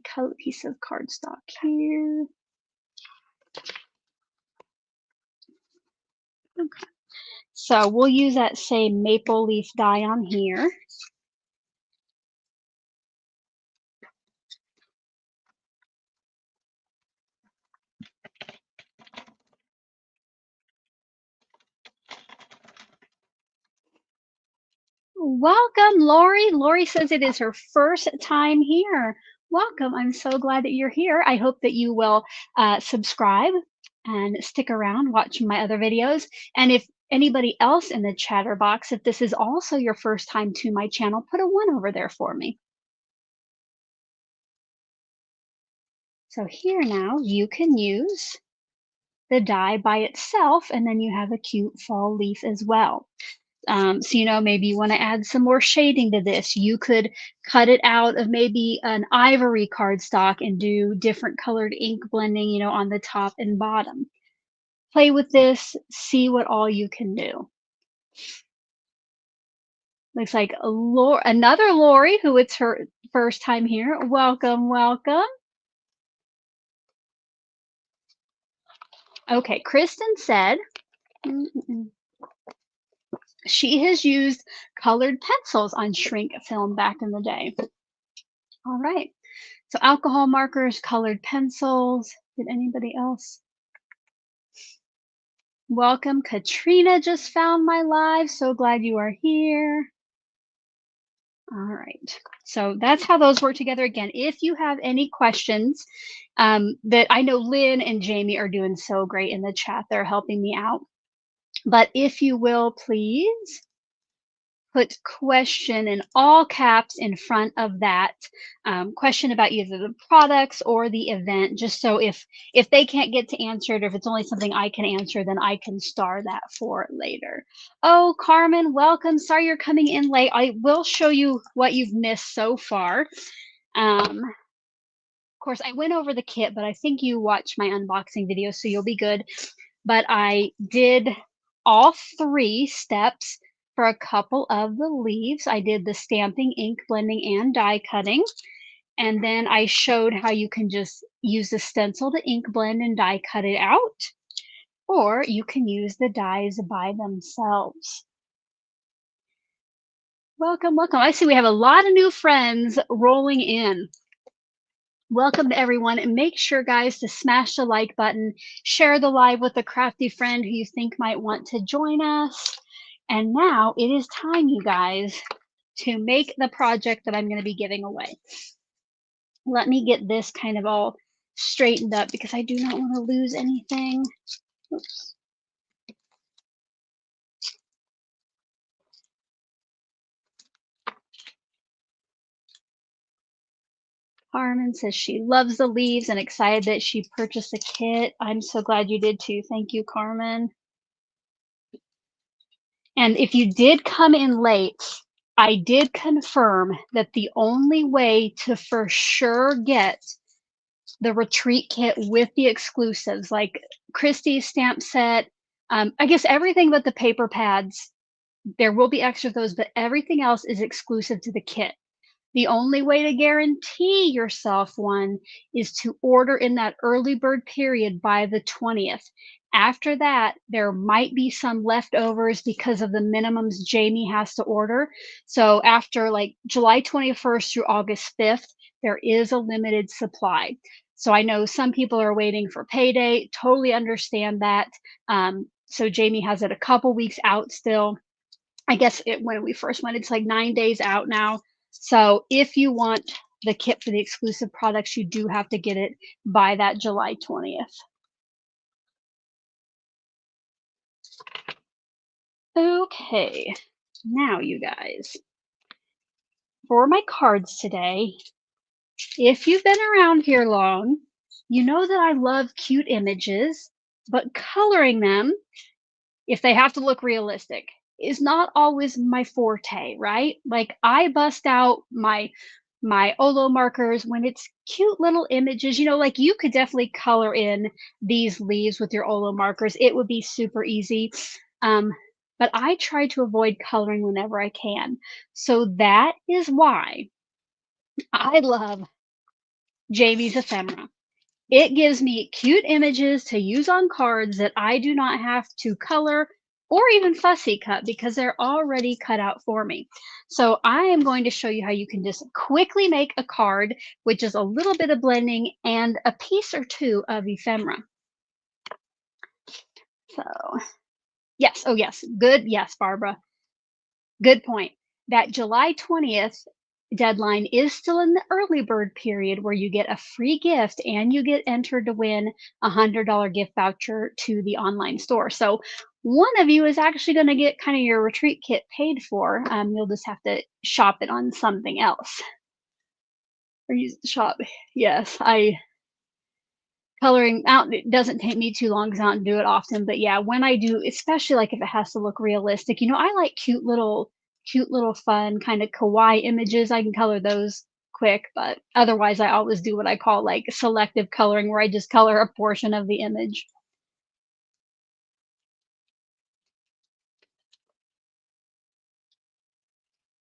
color piece of cardstock here. Okay. So we'll use that same maple leaf die on here. Welcome, Lori. Lori says it is her first time here. Welcome. I'm so glad that you're here. I hope that you will subscribe and stick around, watch my other videos. And if anybody else in the chatter box, if this is also your first time to my channel, put a 1 over there for me. So here now you can use the die by itself, and then you have a cute fall leaf as well. So, maybe you want to add some more shading to this. You could cut it out of maybe an ivory cardstock and do different colored ink blending, on the top and bottom. Play with this, see what all you can do. Looks like another Lori, who it's her first time here. Welcome, welcome. Okay, Kristen said, she has used colored pencils on shrink film back in the day. All right. So alcohol markers, colored pencils. Did anybody else? Welcome. Katrina just found my live. So glad you are here. All right. So that's how those work together. Again, if you have any questions, that I know Lynn and Jamie are doing so great in the chat, they're helping me out. But if you will, please put question in all caps in front of that question about either the products or the event, just so if they can't get to answer it, or if it's only something I can answer, then I can star that for later. Oh, Carmen, welcome. Sorry you're coming in late. I will show you what you've missed so far. Of course, I went over the kit, but I think you watched my unboxing video, so you'll be good. But I did all 3 steps for a couple of the leaves. I did the stamping, ink blending, and die cutting. And then I showed how you can just use the stencil to ink blend and die cut it out, or you can use the dies by themselves. Welcome, welcome. I see we have a lot of new friends rolling in. Welcome to everyone, and make sure, guys, to smash the like button, share the live with a crafty friend who you think might want to join us. And now it is time, you guys, to make the project that I'm going to be giving away. Let me get this kind of all straightened up because I do not want to lose anything. Oops. Carmen says she loves the leaves and excited that she purchased the kit. I'm so glad you did too. Thank you, Carmen. And if you did come in late, I did confirm that the only way to for sure get the retreat kit with the exclusives, like Christie's stamp set, I guess everything but the paper pads, there will be extra of those, but everything else is exclusive to the kit. The only way to guarantee yourself one is to order in that early bird period by the 20th. After that, there might be some leftovers because of the minimums Jamie has to order. So after like July 21st through August 5th, there is a limited supply. So I know some people are waiting for payday, totally understand that. So Jamie has it a couple weeks out still. I guess when we first went, it's like 9 days out now. So if you want the kit for the exclusive products, you do have to get it by that July 20th. Okay, now you guys, for my cards today, if you've been around here long, you know that I love cute images, but coloring them, if they have to look realistic, is not always my forte, right? Like I bust out my Olo markers when it's cute little images, like you could definitely color in these leaves with your Olo markers. It would be super easy. But I try to avoid coloring whenever I can. So that is why I love Jamie's ephemera. It gives me cute images to use on cards that I do not have to color or even fussy cut because they're already cut out for me. So I am going to show you how you can just quickly make a card, which is a little bit of blending and a piece or two of ephemera. So yes, oh yes, good, yes, Barbara. Good point. That July 20th deadline is still in the early bird period where you get a free gift and you get entered to win a $100 gift voucher to the online store. So one of you is actually going to get kind of your retreat kit paid for. You'll just have to shop it on something else. Or use the shop. Yes, coloring out, it doesn't take me too long because I don't do it often. But yeah, when I do, especially like if it has to look realistic, I like cute little fun kind of kawaii images. I can color those quick, but otherwise I always do what I call like selective coloring, where I just color a portion of the image.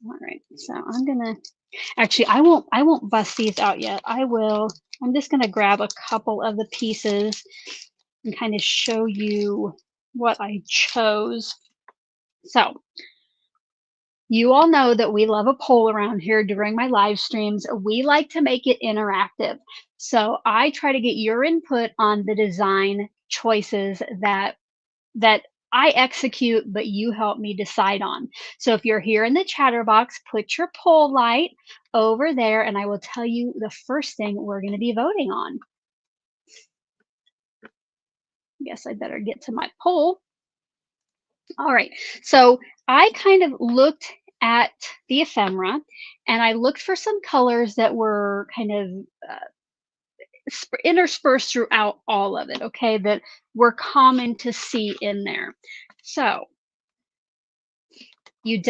All right, so I'm gonna actually I won't bust these out yet. I'm just gonna grab a couple of the pieces and kind of show you what I chose. So you all know that we love a poll around here during my live streams. We like to make it interactive. So I try to get your input on the design choices that that I execute, but you help me decide on. So if you're here in the chatter box, put your poll light over there, and I will tell you the first thing we're going to be voting on. Guess I better get to my poll. All right. So I kind of looked at the ephemera and I looked for some colors that were kind of interspersed throughout all of it, okay, that were common to see in there. So you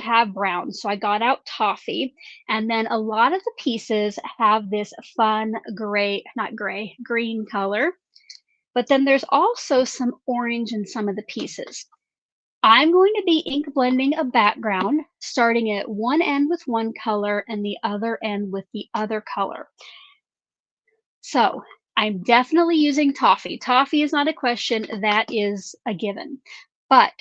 have brown. So I got out Toffee, and then a lot of the pieces have this fun gray, not gray, green color. But then there's also some orange in some of the pieces. I'm going to be ink blending a background, starting at one end with one color and the other end with the other color. So I'm definitely using Toffee. Toffee is not a question, that is a given. But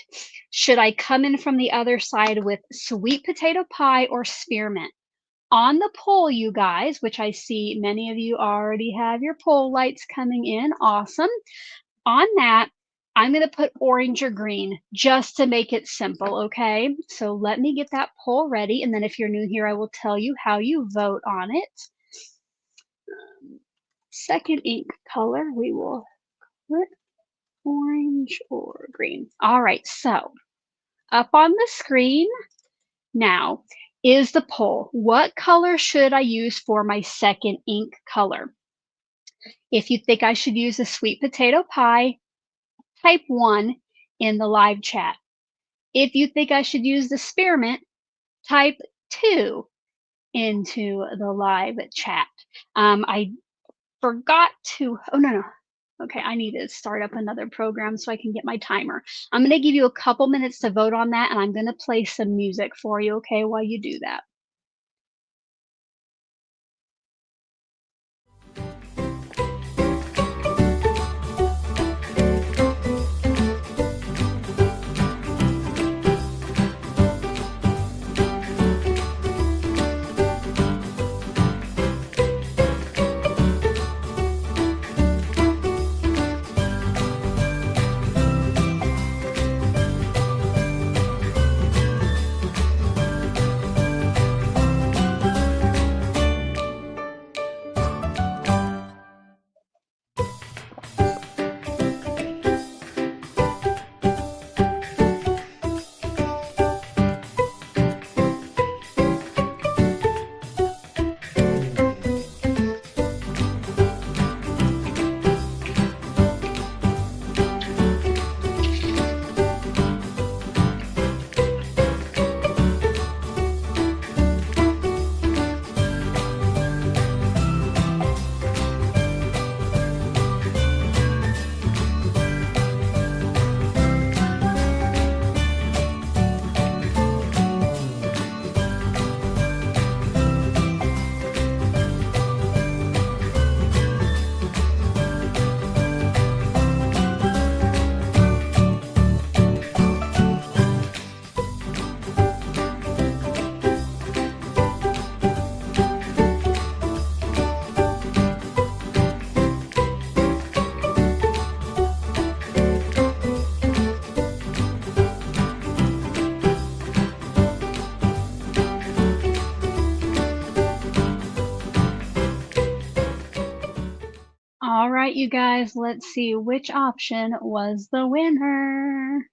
should I come in from the other side with sweet potato pie or spearmint? On the poll, you guys, which I see many of you already have your poll lights coming in. Awesome. On that, I'm going to put orange or green just to make it simple, okay? So let me get that poll ready, and then if you're new here, I will tell you how you vote on it. Second ink color, we will put orange or green. All right, so up on the screen now is the poll. What color should I use for my second ink color? If you think I should use a sweet potato pie, type 1 in the live chat. If you think I should use the spearmint, type 2 into the live chat. I forgot to, oh no. Okay, I need to start up another program so I can get my timer. I'm gonna give you a couple minutes to vote on that, and I'm gonna play some music for you, okay, while you do that. All right, you guys, let's see which option was the winner.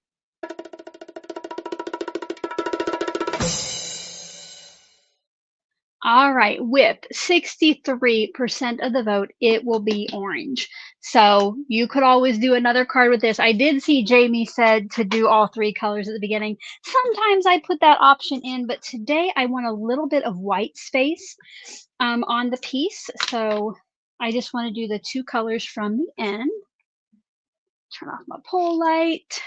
All right, with 63% of the vote, it will be orange. So you could always do another card with this. I did see Jamie said to do all three colors at the beginning. Sometimes I put that option in, but today I want a little bit of white space on the piece. So I just want to do the two colors from the end. Turn off my pole light.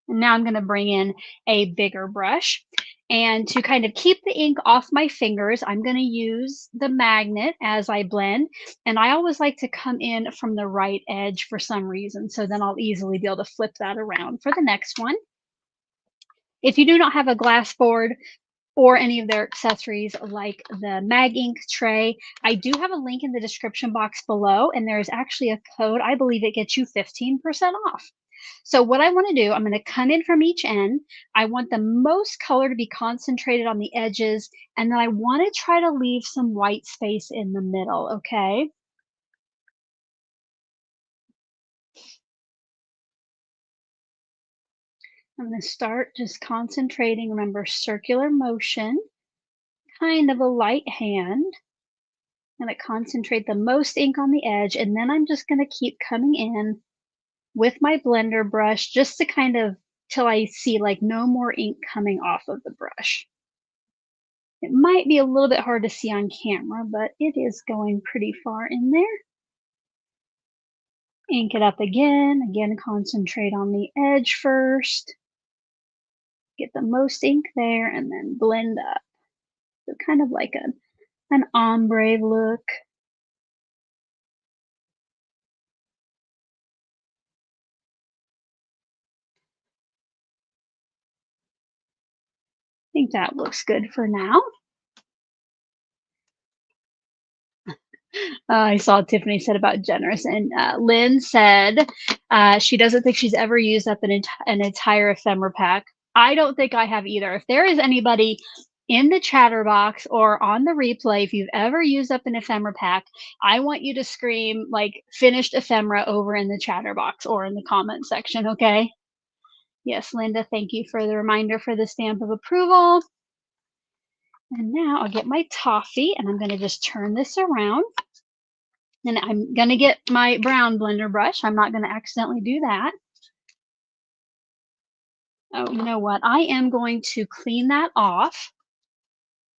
And now I'm going to bring in a bigger brush. And to kind of keep the ink off my fingers, I'm going to use the magnet as I blend. And I always like to come in from the right edge for some reason. So then I'll easily be able to flip that around for the next one. If you do not have a glass board or any of their accessories like the mag ink tray, I do have a link in the description box below. And there's actually a code. I believe it gets you 15% off. So what I want to do, I'm going to come in from each end. I want the most color to be concentrated on the edges, and then I want to try to leave some white space in the middle, okay? I'm going to start just concentrating, remember circular motion, kind of a light hand. I'm going to concentrate the most ink on the edge, and then I'm just going to keep coming in with my blender brush just to kind of till I see like no more ink coming off of the brush. It might be a little bit hard to see on camera, but it is going pretty far in there. Ink it up again. Again, concentrate on the edge first. Get the most ink there and then blend up. So kind of like an ombre look. I think that looks good for now. I saw Tiffany said about generous, and Lynn said she doesn't think she's ever used up an entire ephemera pack. I don't think I have either. If there is anybody in the chatter box or on the replay, if you've ever used up an ephemera pack, I want you to scream like finished ephemera over in the chatter box or in the comment section, okay? Yes, Linda, thank you for the reminder for the stamp of approval. And now I'll get my toffee and I'm going to just turn this around. And I'm going to get my brown blender brush. I'm not going to accidentally do that. Oh, you know what? I am going to clean that off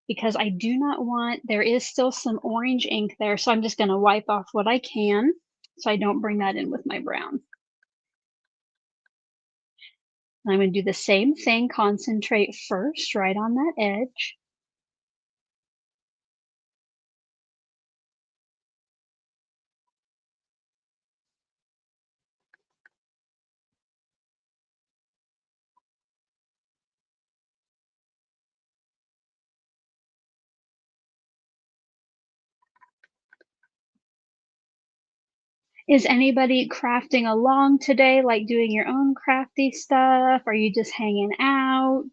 because I do not want, there is still some orange ink there. So I'm just going to wipe off what I can so I don't bring that in with my brown. And I'm going to do the same thing, concentrate first right on that edge. Is anybody crafting along today, like doing your own crafty stuff? Are you just hanging out?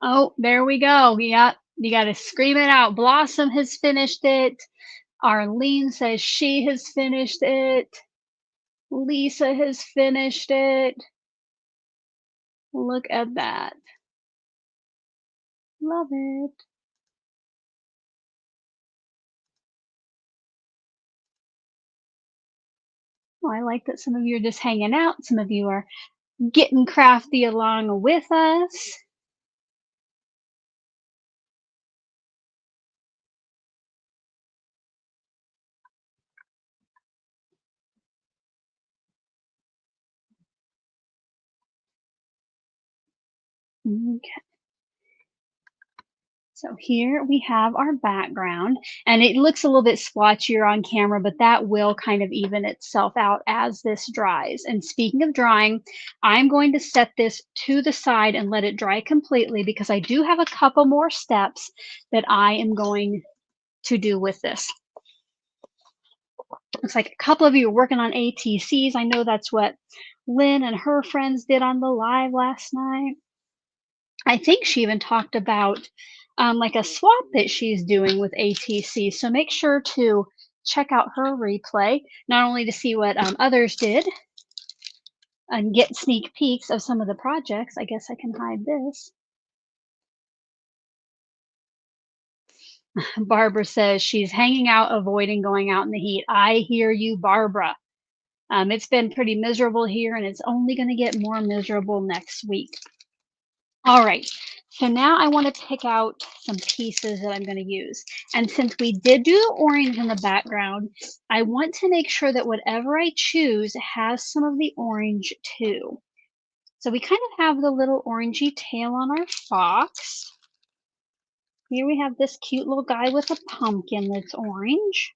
Oh, there we go. Yeah, you got to scream it out. Blossom has finished it. Arlene says she has finished it. Lisa has finished it. Look at that. Love it. Oh, I like that some of you are just hanging out. Some of you are getting crafty along with us. Okay. So here we have our background, and it looks a little bit splotchier on camera, but that will kind of even itself out as this dries. And speaking of drying, I'm going to set this to the side and let it dry completely because I do have a couple more steps that I am going to do with this. Looks like a couple of you are working on ATCs. I know that's what Lynn and her friends did on the live last night. I think she even talked about like a swap that she's doing with ATC. So make sure to check out her replay, not only to see what others did and get sneak peeks of some of the projects. I guess I can hide this. Barbara says she's hanging out, avoiding going out in the heat. I hear you, Barbara. It's been pretty miserable here, and it's only going to get more miserable next week. All right, so now I want to pick out some pieces that I'm going to use. And since we did do the orange in the background, I want to make sure that whatever I choose has some of the orange too. So we kind of have the little orangey tail on our fox. Here we have this cute little guy with a pumpkin that's orange.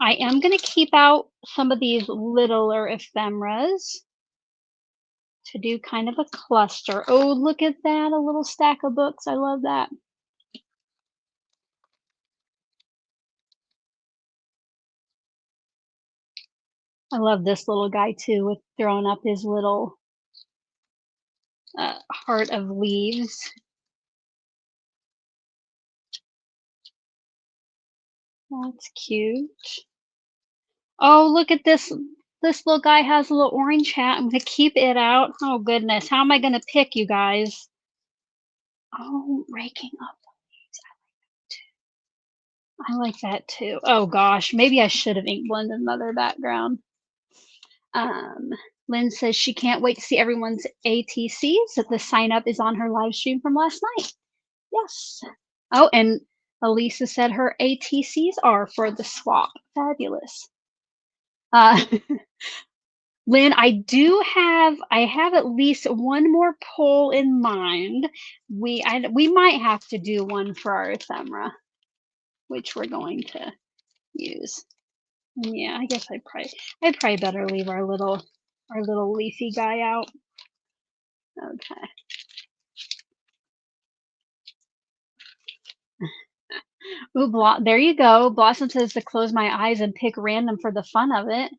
I am gonna keep out some of these littler ephemeras to do kind of a cluster. Oh, look at that, a little stack of books. I love that. I love this little guy too with throwing up his little heart of leaves. That's cute. Oh, look at this. This little guy has a little orange hat. I'm gonna keep it out. Oh goodness, how am I gonna pick you guys? Oh, raking up the leaves. I like that too. Oh gosh, maybe I should have ink blended another background. Um, Lynn says she can't wait to see everyone's ATCs. That the sign up is on her live stream from last night. Yes. Oh, and Elisa said her ATCs are for the swap. Fabulous. Uh, Lynn, I have at least one more poll in mind. We might have to do one for our ephemera, which we're going to use. Yeah, I guess I'd probably better leave our little leafy guy out. Okay. Ooh, there you go. Blossom says to close my eyes and pick random for the fun of it.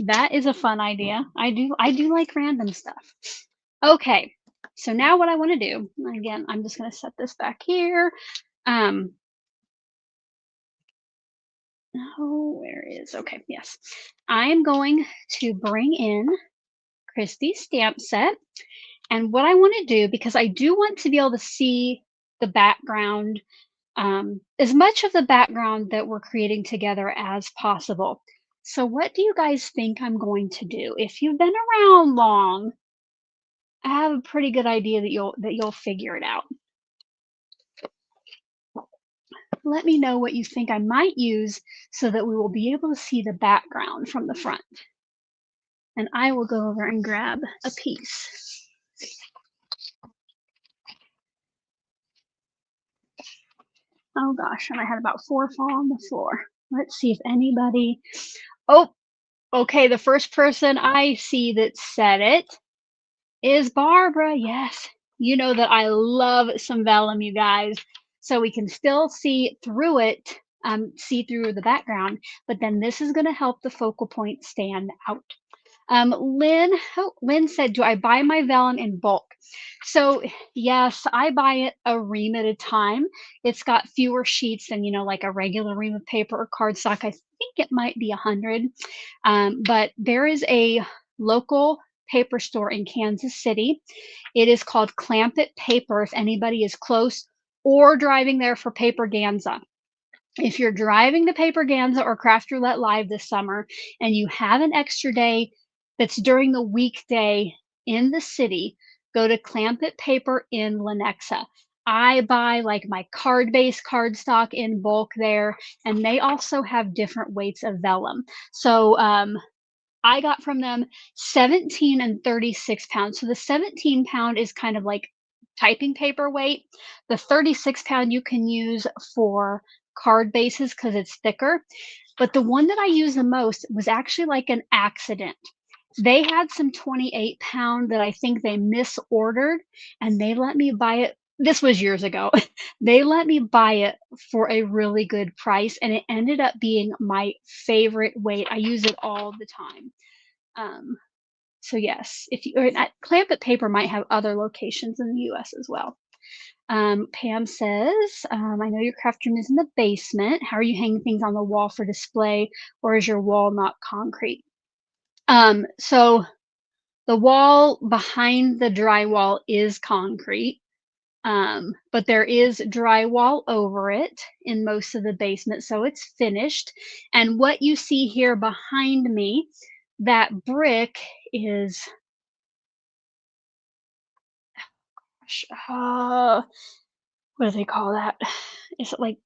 That is a fun idea. I do like random stuff. Okay. So now what I want to do, again, I'm just going to set this back here. Oh, where is okay, yes. I am going to bring in Christie's stamp set. And what I want to do, because I do want to be able to see the background, as much of the background that we're creating together as possible. So what do you guys think I'm going to do? If you've been around long, I have a pretty good idea that you'll figure it out. Let me know what you think I might use so that we will be able to see the background from the front. And I will go over and grab a piece. Oh gosh, and I had about 4 fall on the floor. Let's see if anybody. Oh, okay, the first person I see that said it is Barbara. Yes. You know that I love some vellum, you guys. So we can still see through it, see through the background, but then this is going to help the focal point stand out. Lynn said, do I buy my vellum in bulk? So yes, I buy it a ream at a time. It's got fewer sheets than, like a regular ream of paper or cardstock. I think it might be 100. But there is a local paper store in Kansas City. It is called Clampett Paper if anybody is close or driving there for Paper Ganza. If you're driving to Paper Ganza or Craft Roulette Live this summer and you have an extra day that's during the weekday in the city, go to Clampett Paper in Lenexa. I buy like my card-based cardstock in bulk there, and they also have different weights of vellum. So I got from them 17 and 36 pounds. So the 17-pound is kind of like typing paper weight. The 36-pound you can use for card bases because it's thicker. But the one that I use the most was actually like an accident. They had some 28-pound that I think they misordered, and they let me buy it. This was years ago. They let me buy it for a really good price, and it ended up being my favorite weight. I use it all the time. So yes, if you or Clampett Paper might have other locations in the US as well. Pam says, I know your craft room is in the basement. How are you hanging things on the wall for display, or is your wall not concrete? So the wall behind the drywall is concrete, but there is drywall over it in most of the basement, so it's finished. And what you see here behind me, that brick is, what do they call that? Is it like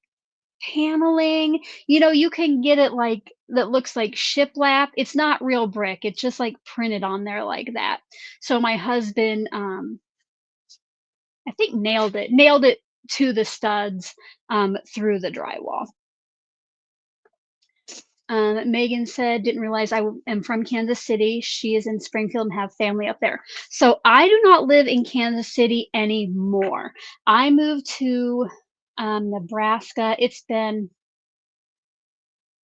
paneling? You can get it like that looks like shiplap. It's not real brick. It's just like printed on there like that. So my husband, I think nailed it to the studs through the drywall. Megan said, didn't realize am from Kansas City. She is in Springfield and have family up there. So I do not live in Kansas City anymore. I moved to Nebraska. It's been,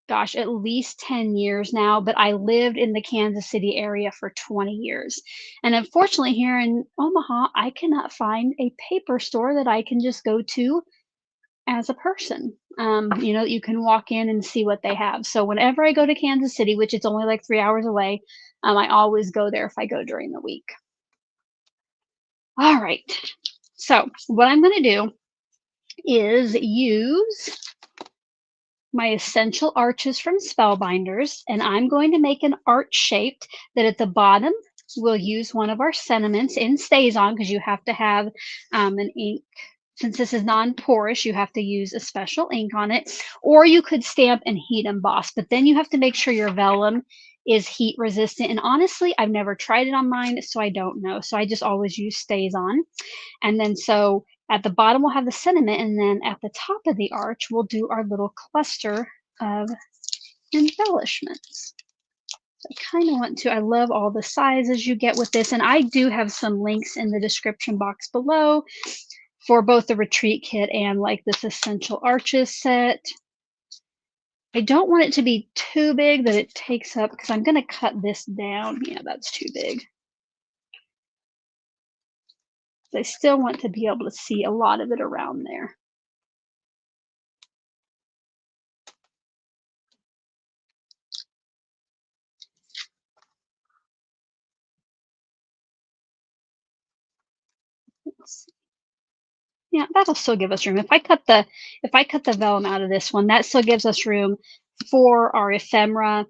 gosh, at least 10 years now, but I lived in the Kansas City area for 20 years. And unfortunately, here in Omaha, I cannot find a paper store that I can just go to as a person. You can walk in and see what they have. So whenever I go to Kansas City, which it's only like 3 hours away, I always go there if I go during the week. All right. So what I'm going to do is use my essential arches from Spellbinders, and I'm going to make an arch shaped that at the bottom we'll use one of our sentiments in StazOn because you have to have an ink. Since this is non-porous, you have to use a special ink on it, or you could stamp and heat emboss, but then you have to make sure your vellum is heat resistant. And honestly, I've never tried it on mine, so I don't know. So I just always use StazOn. And then so at the bottom, we'll have the sentiment, and then at the top of the arch, we'll do our little cluster of embellishments. I kind of want to, I love all the sizes you get with this, and I do have some links in the description box below for both the retreat kit and like this essential arches set. I don't want it to be too big that it takes up, because I'm going to cut this down. Yeah, that's too big. I still want to be able to see a lot of it around there. Yeah, that'll still give us room. If I cut the vellum out of this one, that still gives us room for our ephemera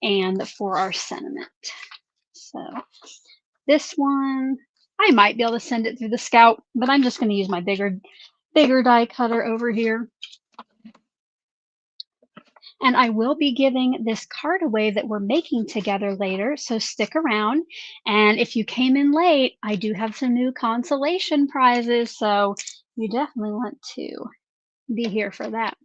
and for our sentiment. So this one, I might be able to send it through the Scout, but I'm just going to use my bigger die cutter over here. And I will be giving this card away that we're making together later, so stick around. And if you came in late, I do have some new consolation prizes, so you definitely want to be here for that.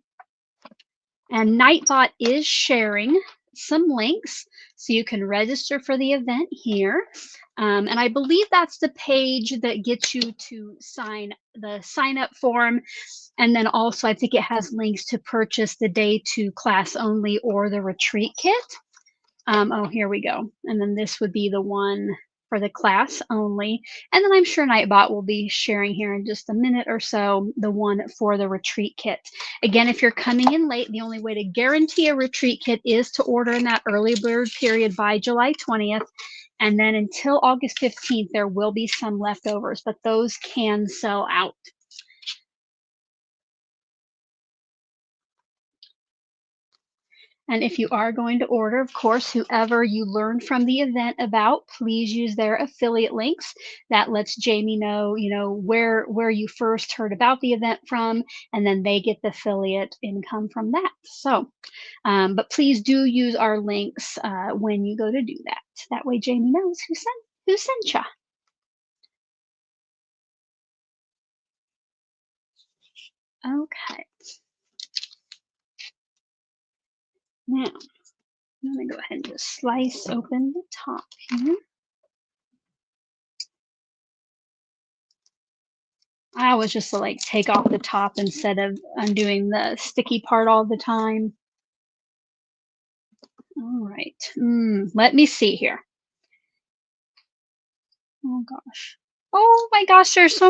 And Nightbot is sharing some links, so you can register for the event here. And I believe that's the page that gets you to sign the sign up form. And then also, I think it has links to purchase the day 2 class only or the retreat kit. Oh, here we go. And then this would be the one for the class only. And then I'm sure Nightbot will be sharing here in just a minute or so the one for the retreat kit. Again, if you're coming in late, the only way to guarantee a retreat kit is to order in that early bird period by July 20th. And then until August 15th, there will be some leftovers, but those can sell out. And if you are going to order, of course, whoever you learned from the event about, please use their affiliate links. That lets Jamie know, where you first heard about the event from, and then they get the affiliate income from that. So, but please do use our links when you go to do that. That way Jamie knows who sent you. Okay. Now, I'm going to go ahead and just slice open the top here. I always just like take off the top instead of undoing the sticky part all the time. All right. Let me see here. Oh gosh. Oh my gosh, there's so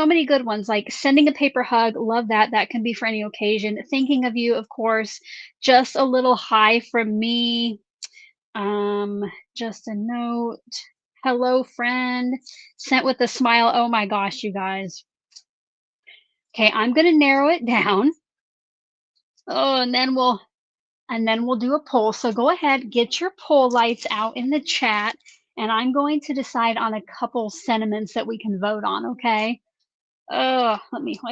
many good ones. Like sending a paper hug, love that. That can be for any occasion. Thinking of you, of course. Just a little hi from me. Just a note. Hello, friend. Sent with a smile. Oh my gosh, you guys. Okay, I'm gonna narrow it down. Oh, and then we'll do a poll. So go ahead, get your poll lights out in the chat, and I'm going to decide on a couple sentiments that we can vote on, okay? I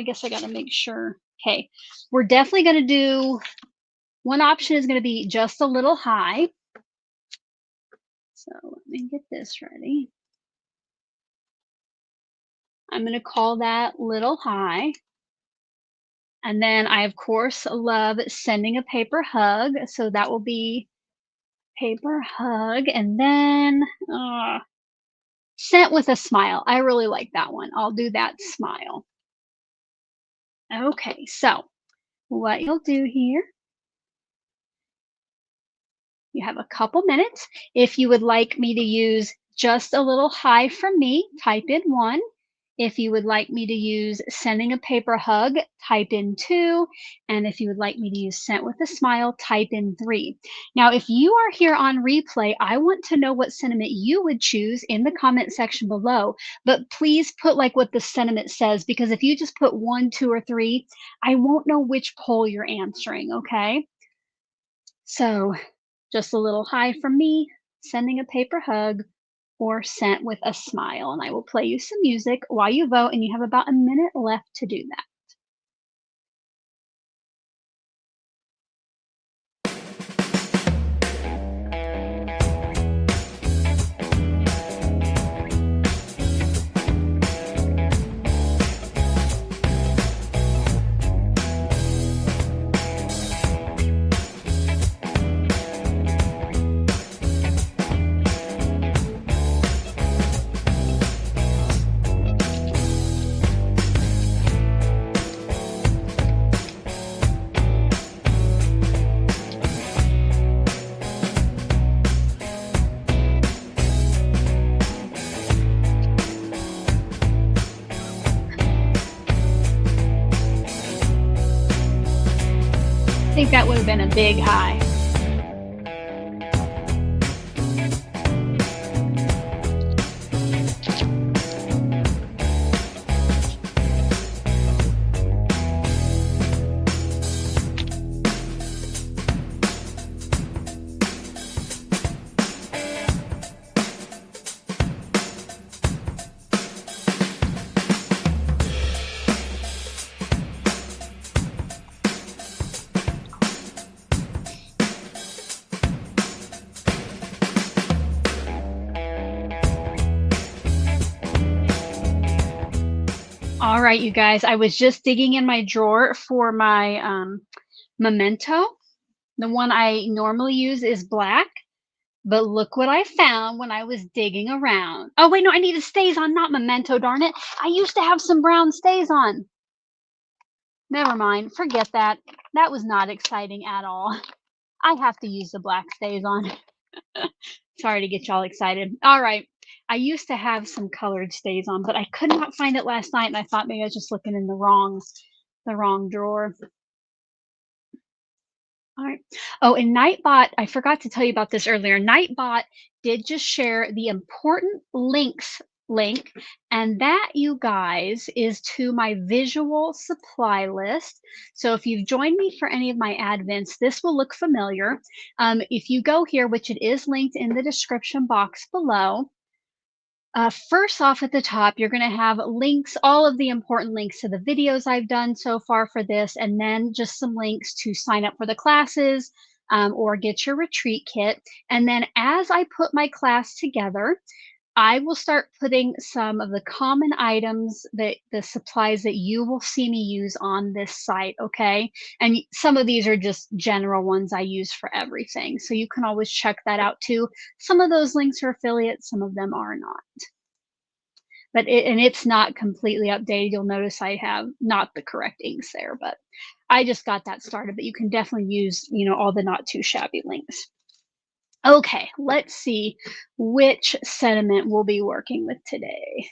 guess I got to make sure. Okay, we're definitely going to do, one option is going to be just a little high. So let me get this ready. I'm going to call that little high. And then I, of course, love sending a paper hug. So that will be paper hug. And then sent with a smile. I really like that one. I'll do that smile. Okay, so what you'll do here, you have a couple minutes. If you would like me to use just a little hi from me, type in 1. If you would like me to use sending a paper hug, type in 2. And if you would like me to use sent with a smile, type in 3. Now, if you are here on replay, I want to know what sentiment you would choose in the comment section below. But please put like what the sentiment says, because if you just put 1, 2, or 3, I won't know which poll you're answering, okay? So just a little hi from me, sending a paper hug, or sent with a smile. And I will play you some music while you vote, and you have about a minute left to do that. I think that would have been a big high. All right, you guys, I was just digging in my drawer for my memento. The one I normally use is black, but look what I found when I was digging around. Oh, wait, no, I need a StazOn, not memento, darn it. I used to have some brown StazOn. Never mind, forget that. That was not exciting at all. I have to use the black StazOn. Sorry to get y'all excited. All right. I used to have some colored StazOn, but I could not find it last night, and I thought maybe I was just looking in the wrong drawer. All right. Oh, and Nightbot, I forgot to tell you about this earlier. Nightbot did just share the important links link, and that, you guys, is to my visual supply list. So if you've joined me for any of my advents, this will look familiar. If you go here, which it is linked in the description box below, first off at the top, you're going to have links, all of the important links to the videos I've done so far for this, and then just some links to sign up for the classes or get your retreat kit. And then as I put my class together, I will start putting some of the common items, that the supplies that you will see me use on this site, okay? And some of these are just general ones I use for everything. So you can always check that out too. Some of those links are affiliates, some of them are not. But it's not completely updated. You'll notice I have not the correct inks there, but I just got that started. But you can definitely use, all the not too shabby links. Okay, let's see which sentiment we'll be working with today.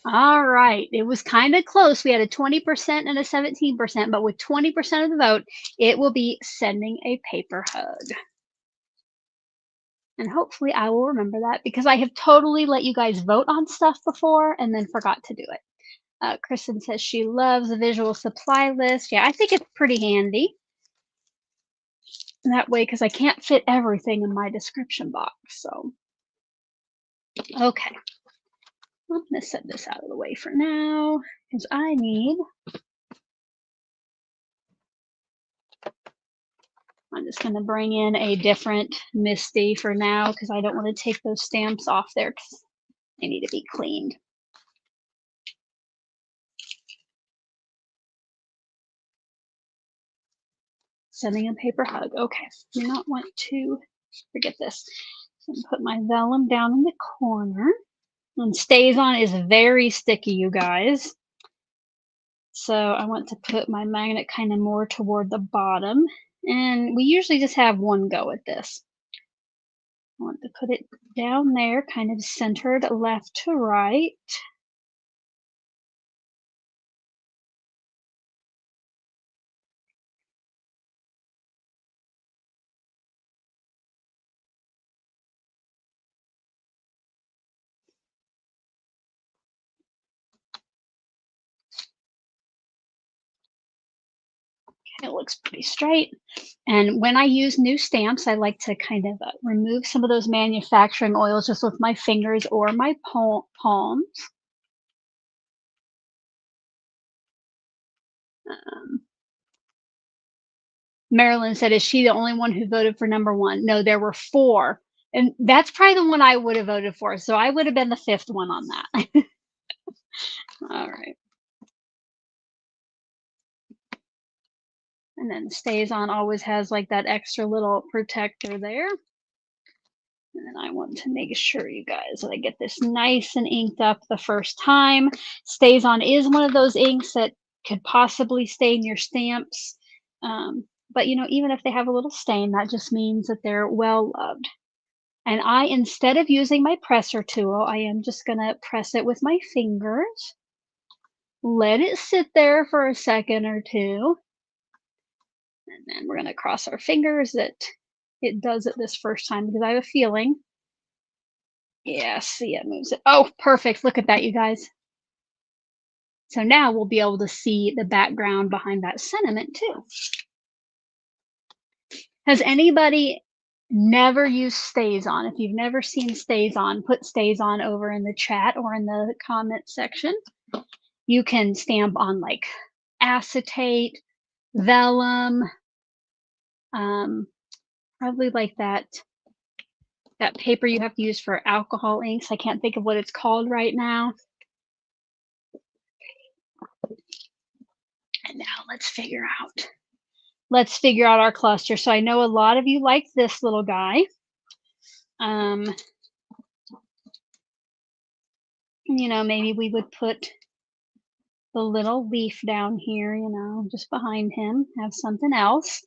All right, it was kind of close. We had a 20% and a 17%, but with 20% of the vote, it will be sending a paper hug. And hopefully I will remember that, because I have totally let you guys vote on stuff before and then forgot to do it. Kristen says she loves the visual supply list. Yeah, I think it's pretty handy. That way, because I can't fit everything in my description box. So, okay. I'm going to set this out of the way for now, because I need... I'm just going to bring in a different Misty for now, because I don't want to take those stamps off there, because they need to be cleaned. Sending a paper hug. Okay. Do not want to forget this. So I'm put my vellum down in the corner. And StazOn is very sticky, you guys. So I want to put my magnet kind of more toward the bottom. And we usually just have one go at this. I want to put it down there, kind of centered left to right. It looks pretty straight. And when I use new stamps, I like to kind of remove some of those manufacturing oils just with my fingers or my palms. Um, Marilyn said, "Is she the only one who voted for number one?" No, there were four. And that's probably the one I would have voted for. So I would have been the fifth one on that. All right. And then StazOn always has like that extra little protector there. And then I want to make sure, you guys, that I get this nice and inked up the first time. StazOn is one of those inks that could possibly stain your stamps. But, you know, even if they have a little stain, that just means that they're well loved. And I, instead of using my presser tool, I am just going to press it with my fingers. Let it sit there for a second or two. And then we're going to cross our fingers that it does it this first time because I have a feeling. Yeah, see, it moves it. Oh, perfect. Look at that, you guys. So now we'll be able to see the background behind that sentiment too. Has anybody never used StazOn? If you've never seen StazOn, put StazOn over in the chat or in the comment section. You can stamp on like acetate, vellum, probably like that paper you have to use for alcohol inks. I can't think of what it's called right now. And now let's figure out our cluster. So I know a lot of you like this little guy. You know, maybe we would put the little leaf down here, you know, just behind him, have something else.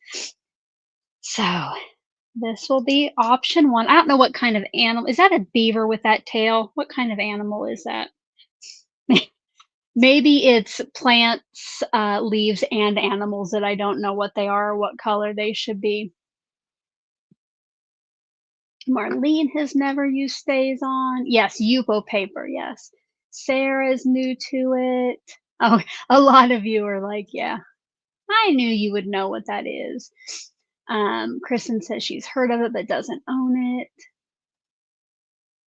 So this will be option one. I don't know what kind of animal. Is that a beaver with that tail? What kind of animal is that? Maybe it's plants, leaves, and animals that I don't know what they are or what color they should be. Marlene has never used StazOn. Yes, Yupo paper, yes. Sarah's new to it. Oh, a lot of you are like, yeah, I knew you would know what that is. Kristen says she's heard of it but doesn't own it.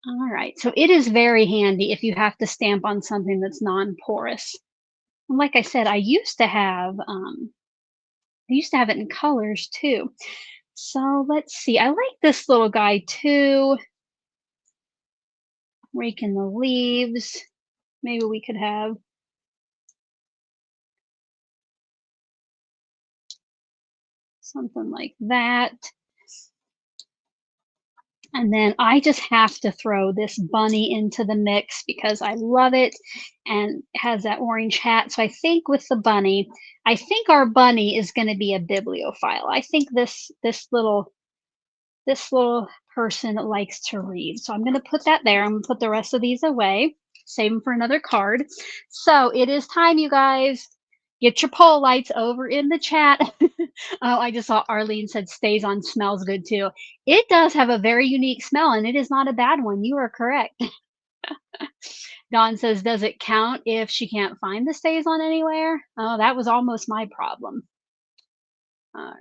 All right, so it is very handy if you have to stamp on something that's non-porous. And like I said, I used to have it in colors too. So let's see. I like this little guy too. Raking the leaves. Maybe we could have something like that. And then I just have to throw this bunny into the mix because I love it and it has that orange hat. So I think with the bunny, I think our bunny is going to be a bibliophile. I think this little person likes to read. So I'm going to put that there. I'm going to put the rest of these away, save them for another card. So it is time, you guys. Get your poll lights over in the chat. Oh, I just saw Arlene said StazOn smells good too. It does have a very unique smell and it is not a bad one. You are correct. Dawn says, does it count if she can't find the StazOn anywhere? Oh, that was almost my problem. All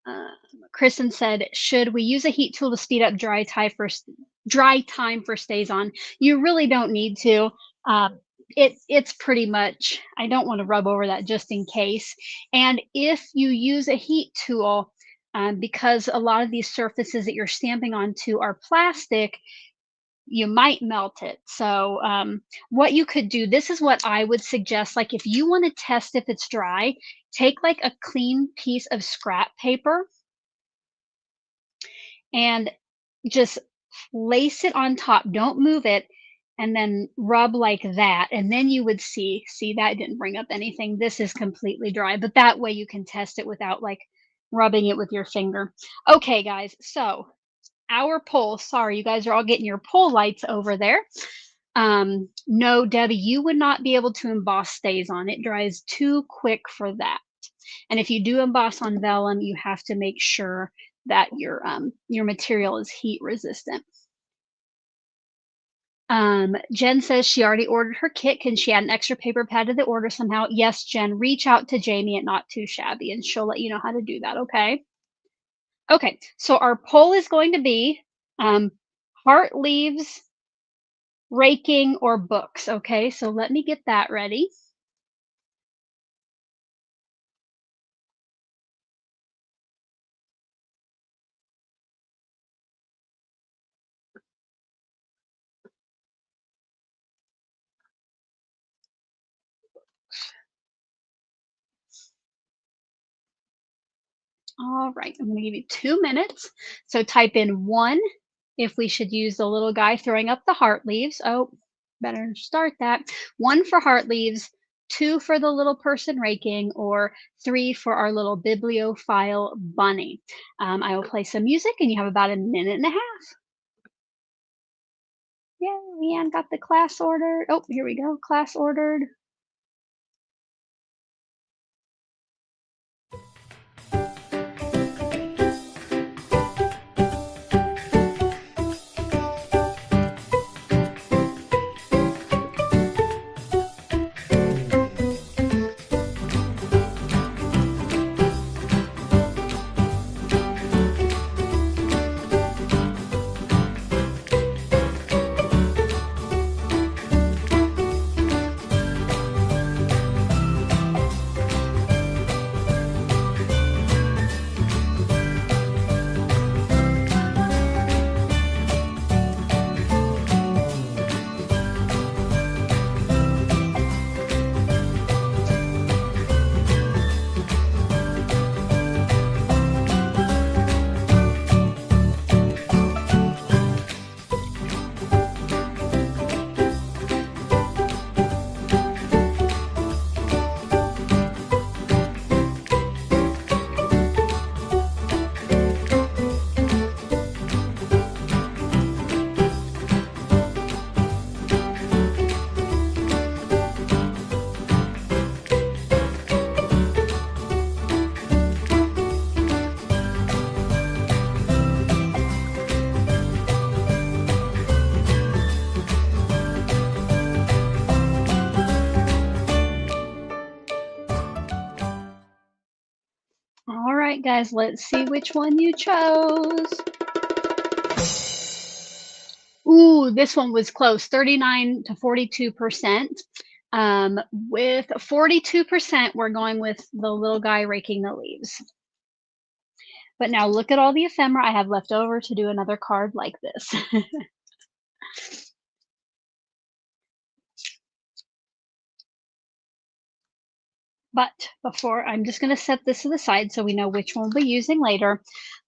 right. Kristen said, should we use a heat tool to speed up dry time for StazOn? You really don't need to. It's pretty much, I don't want to rub over that just in case. And if you use a heat tool, because a lot of these surfaces that you're stamping onto are plastic, you might melt it. So, what you could do, this is what I would suggest. Like, if you want to test if it's dry, take like a clean piece of scrap paper and just place it on top. Don't move it. And then rub like that. And then you would see that didn't bring up anything. This is completely dry, but that way you can test it without like rubbing it with your finger. Okay, guys. So, our poll, sorry, you guys are all getting your poll lights over there. No, Debbie, you would not be able to emboss StazOn. It dries too quick for that. And if you do emboss on vellum, you have to make sure that your material is heat resistant. Jen says she already ordered her kit. Can she add an extra paper pad to the order somehow? Yes, Jen, reach out to Jamie at Not Too Shabby and she'll let you know how to do that, okay? Okay, so our poll is going to be heart leaves, raking, or books. Okay, so let me get that ready. All right, I'm going to give you 2 minutes. So type in one if we should use the little guy throwing up the heart leaves. Oh, better start that. One for heart leaves, two for the little person raking, or three for our little bibliophile bunny. I will play some music and you have about a minute and a half. Yeah, Leanne got the class ordered. Oh, here we go. Class ordered. All right, guys, let's see which one you chose. Ooh, this one was close, 39 to 42%. With 42%, we're going with the little guy raking the leaves. But now look at all the ephemera I have left over to do another card like this. But before, I'm just going to set this to the side so we know which one we'll be using later.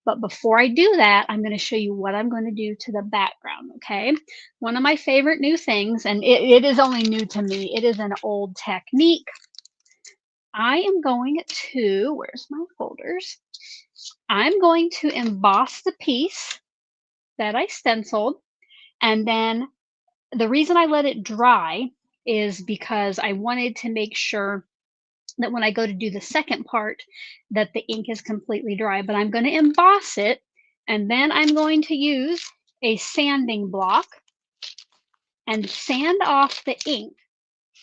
But before I do that, I'm going to show you what I'm going to do to the background, okay? One of my favorite new things, and it is only new to me, it is an old technique. I am going to, where's my folders? I'm going to emboss the piece that I stenciled. And then the reason I let it dry is because I wanted to make sure that when I go to do the second part, that the ink is completely dry. But I'm going to emboss it, and then I'm going to use a sanding block and sand off the ink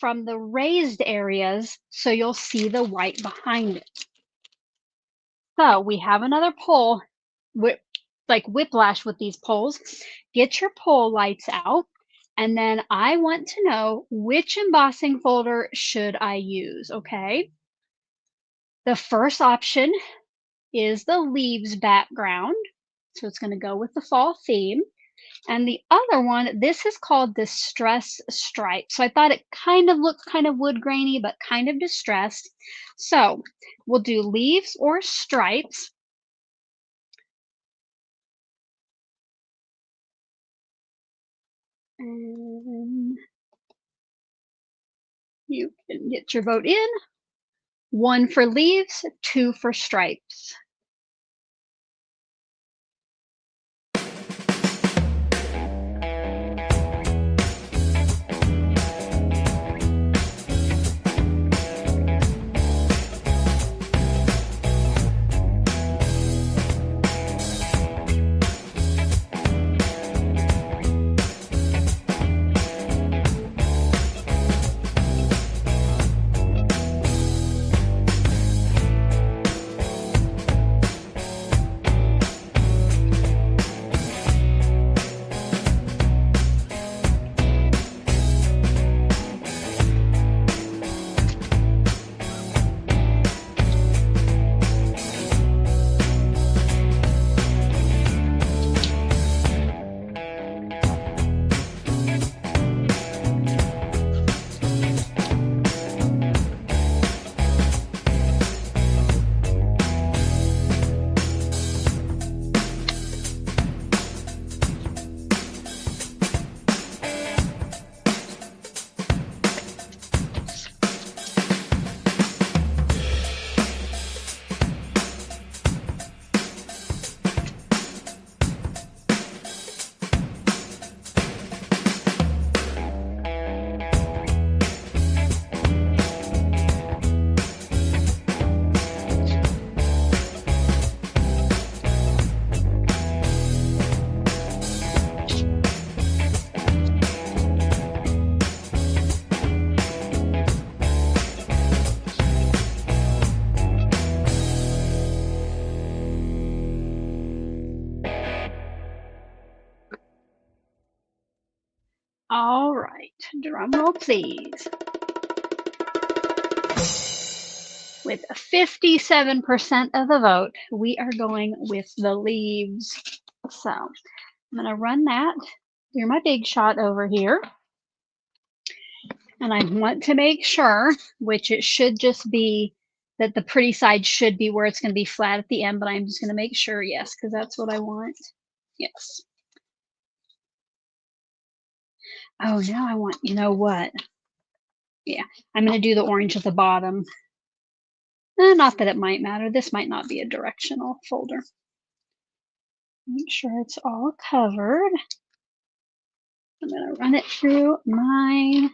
from the raised areas so you'll see the white behind it. So we have another poll, like whiplash with these polls. Get your poll lights out. And then I want to know which embossing folder should I use, okay? The first option is the leaves background. So it's going to go with the fall theme. And the other one, this is called Distress Stripe. So I thought it kind of looked kind of wood grainy, but kind of distressed. So we'll do leaves or stripes. And you can get your vote in. 1 for leaves, 2 for stripes. All right, drum roll, please. With 57% of the vote, we are going with the leaves. So I'm going to run that through my big shot over here. And I want to make sure, which it should just be that the pretty side should be where it's going to be flat at the end, but I'm just going to make sure, yes, because that's what I want. Yes. Oh, now I want, you know what? Yeah, I'm going to do the orange at the bottom. Not that it might matter. This might not be a directional folder. Make sure it's all covered. I'm going to run it through my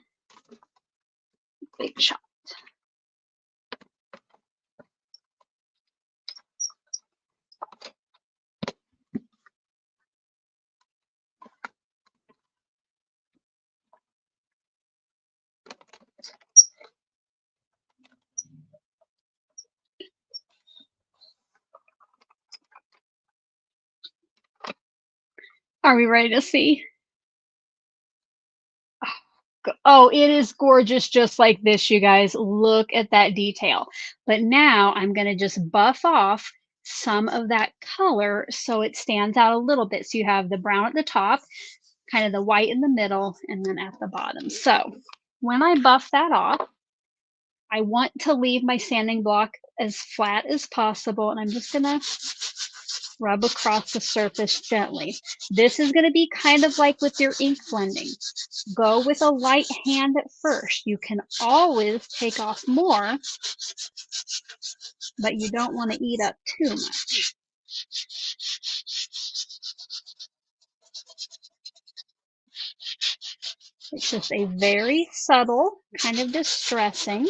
big shot. Are we ready to see? Oh, it is gorgeous just like this, you guys. Look at that detail. But now I'm going to just buff off some of that color so it stands out a little bit. So you have the brown at the top, kind of the white in the middle, and then at the bottom. So when I buff that off, I want to leave my sanding block as flat as possible, and I'm just going to rub across the surface gently. This is going to be kind of like with your ink blending. Go with a light hand at first. You can always take off more, but you don't want to eat up too much. It's just a very subtle, kind of distressing.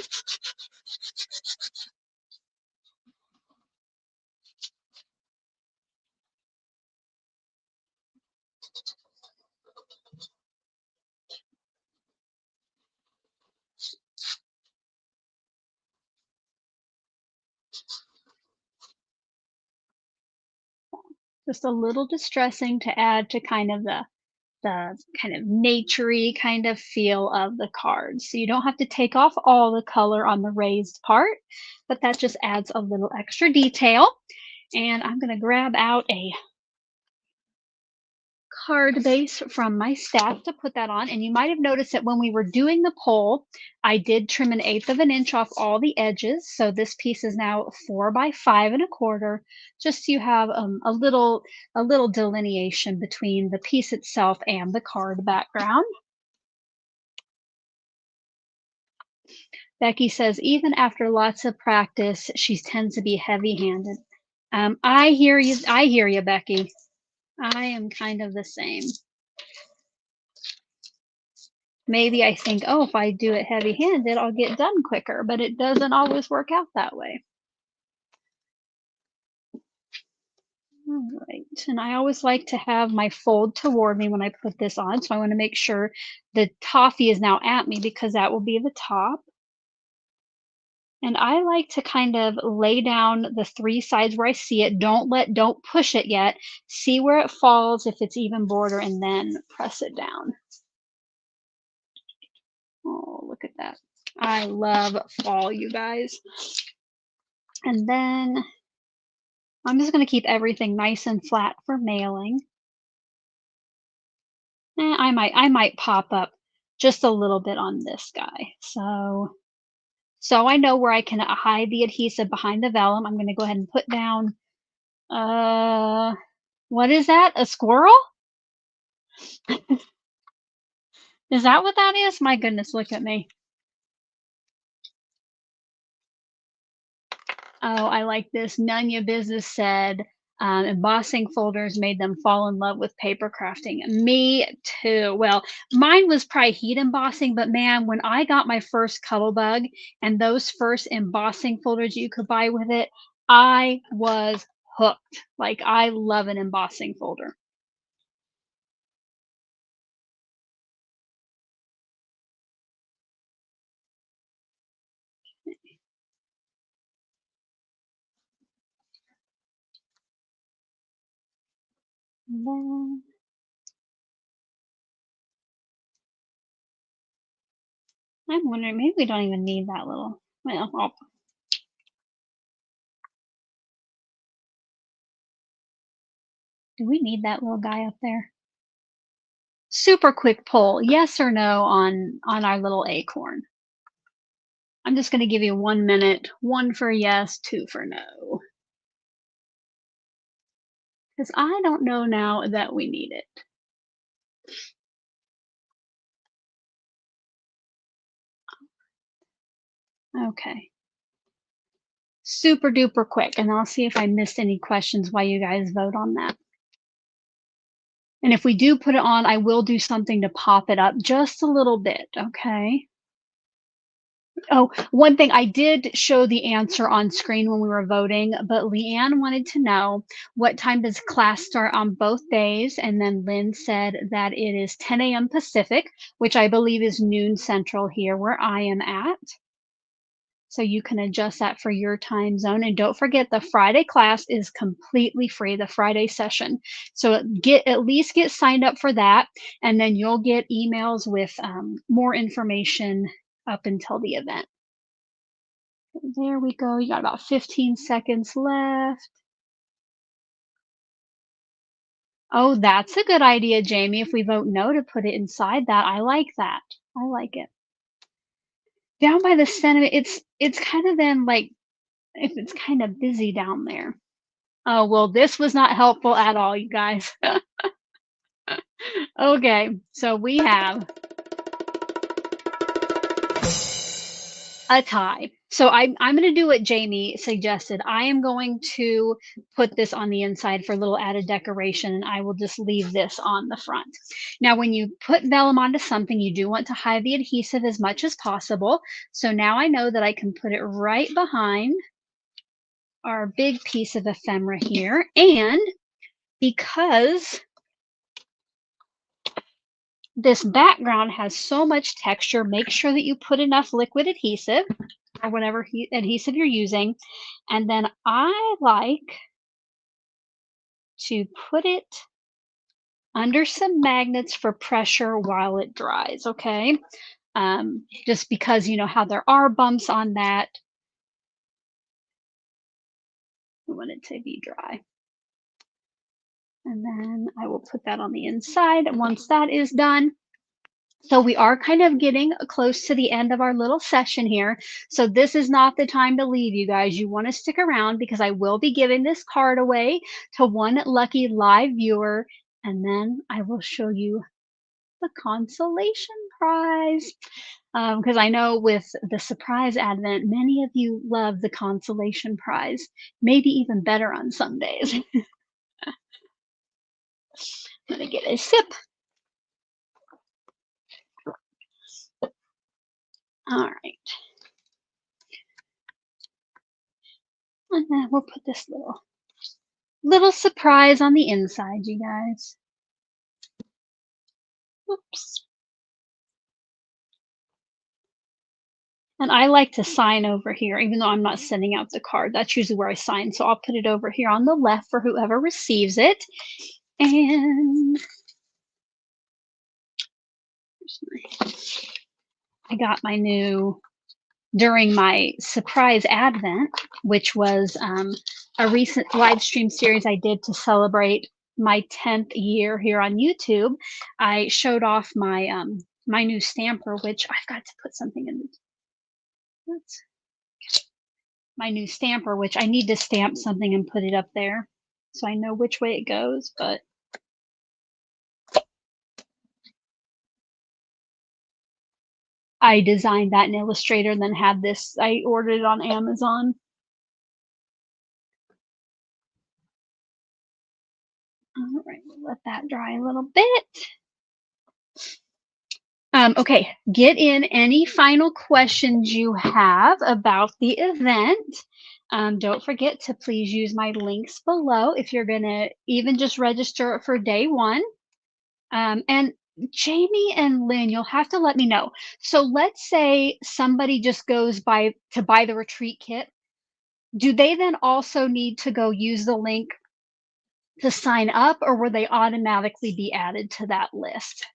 Just a little distressing to add to kind of the kind of naturey kind of feel of the cards. So you don't have to take off all the color on the raised part, but that just adds a little extra detail. And I'm going to grab out a card base from my staff to put that on. And you might have noticed that when we were doing the pole, I did trim 1/8 of an inch off all the edges. So this piece is now 4 by 5 1/4, just so you have a little delineation between the piece itself and the card background. Becky says, even after lots of practice, she tends to be heavy-handed. I hear you. I hear you, Becky. I am kind of the same. Maybe I think, oh, if I do it heavy-handed, I'll get done quicker, but it doesn't always work out that way. All right, and I always like to have my fold toward me when I put this on, so I want to make sure the toffee is now at me because that will be the top. And I like to kind of lay down the 3 sides where I see it. Don't push it yet. See where it falls, if it's even border, and then press it down. Oh, look at that. I love fall, you guys. And then I'm just going to keep everything nice and flat for mailing. I might pop up just a little bit on this guy. So I know where I can hide the adhesive behind the vellum. I'm going to go ahead and put down, what is that? A squirrel? Is that what that is? My goodness, look at me. Oh, I like this. None Your Business said, embossing folders made them fall in love with paper crafting. Me too. Well, mine was probably heat embossing, but man, when I got my first Bug and those first embossing folders you could buy with it, I was hooked. Like, I love an embossing folder. And then I'm wondering, maybe we don't even need that little, well, do we need that little guy up there? Super quick poll, yes or no on our little acorn. I'm just going to give you 1 minute, 1 for yes, 2 for no. Because I don't know now that we need it. Okay. Super duper quick. And I'll see if I missed any questions while you guys vote on that. And if we do put it on, I will do something to pop it up just a little bit, okay? Oh, one thing, I did show the answer on screen when we were voting, but Leanne wanted to know what time does class start on both days? And then Lynn said that it is 10 a.m. Pacific, which I believe is noon Central here where I am at. So you can adjust that for your time zone. And don't forget, the Friday class is completely free, the Friday session. So at least get signed up for that, and then you'll get emails with more information up until the event. There we go. You got about 15 seconds left. Oh, that's a good idea, Jamie. If we vote no to put it inside that, I like that. I like it. Down by the sentiment, it's kind of then like if it's kind of busy down there. Oh, well, this was not helpful at all, you guys. Okay, so we have a tie. So I'm going to do what Jamie suggested. I am going to put this on the inside for a little added decoration, and I will just leave this on the front. Now, when you put vellum onto something, you do want to hide the adhesive as much as possible. So now I know that I can put it right behind our big piece of ephemera here. And because this background has so much texture, make sure that you put enough liquid adhesive or whatever adhesive you're using. And then I like to put it under some magnets for pressure while it dries, okay? Just because you know how there are bumps on that. We want it to be dry. And then I will put that on the inside once that is done. So we are kind of getting close to the end of our little session here. So this is not the time to leave, you guys. You want to stick around because I will be giving this card away to one lucky live viewer. And then I will show you the consolation prize. Because I know with the surprise advent, many of you love the consolation prize, maybe even better on some days. I'm going to get a sip. All right. And then we'll put this little surprise on the inside, you guys. Oops. And I like to sign over here, even though I'm not sending out the card. That's usually where I sign. So I'll put it over here on the left for whoever receives it. And I got my new, during my surprise advent, which was a recent live stream series I did to celebrate my 10th year here on YouTube. I showed off my my new stamper, which I've got to put something in. That's my new stamper, which I need to stamp something and put it up there so I know which way it goes, but I designed that in Illustrator and then had this, I ordered it on Amazon. All right, we'll let that dry a little bit. Okay, get in any final questions you have about the event. Don't forget to please use my links below if you're going to even just register for day one. And Jamie and Lynn, you'll have to let me know. So let's say somebody just goes to buy the retreat kit. Do they then also need to go use the link to sign up, or will they automatically be added to that list?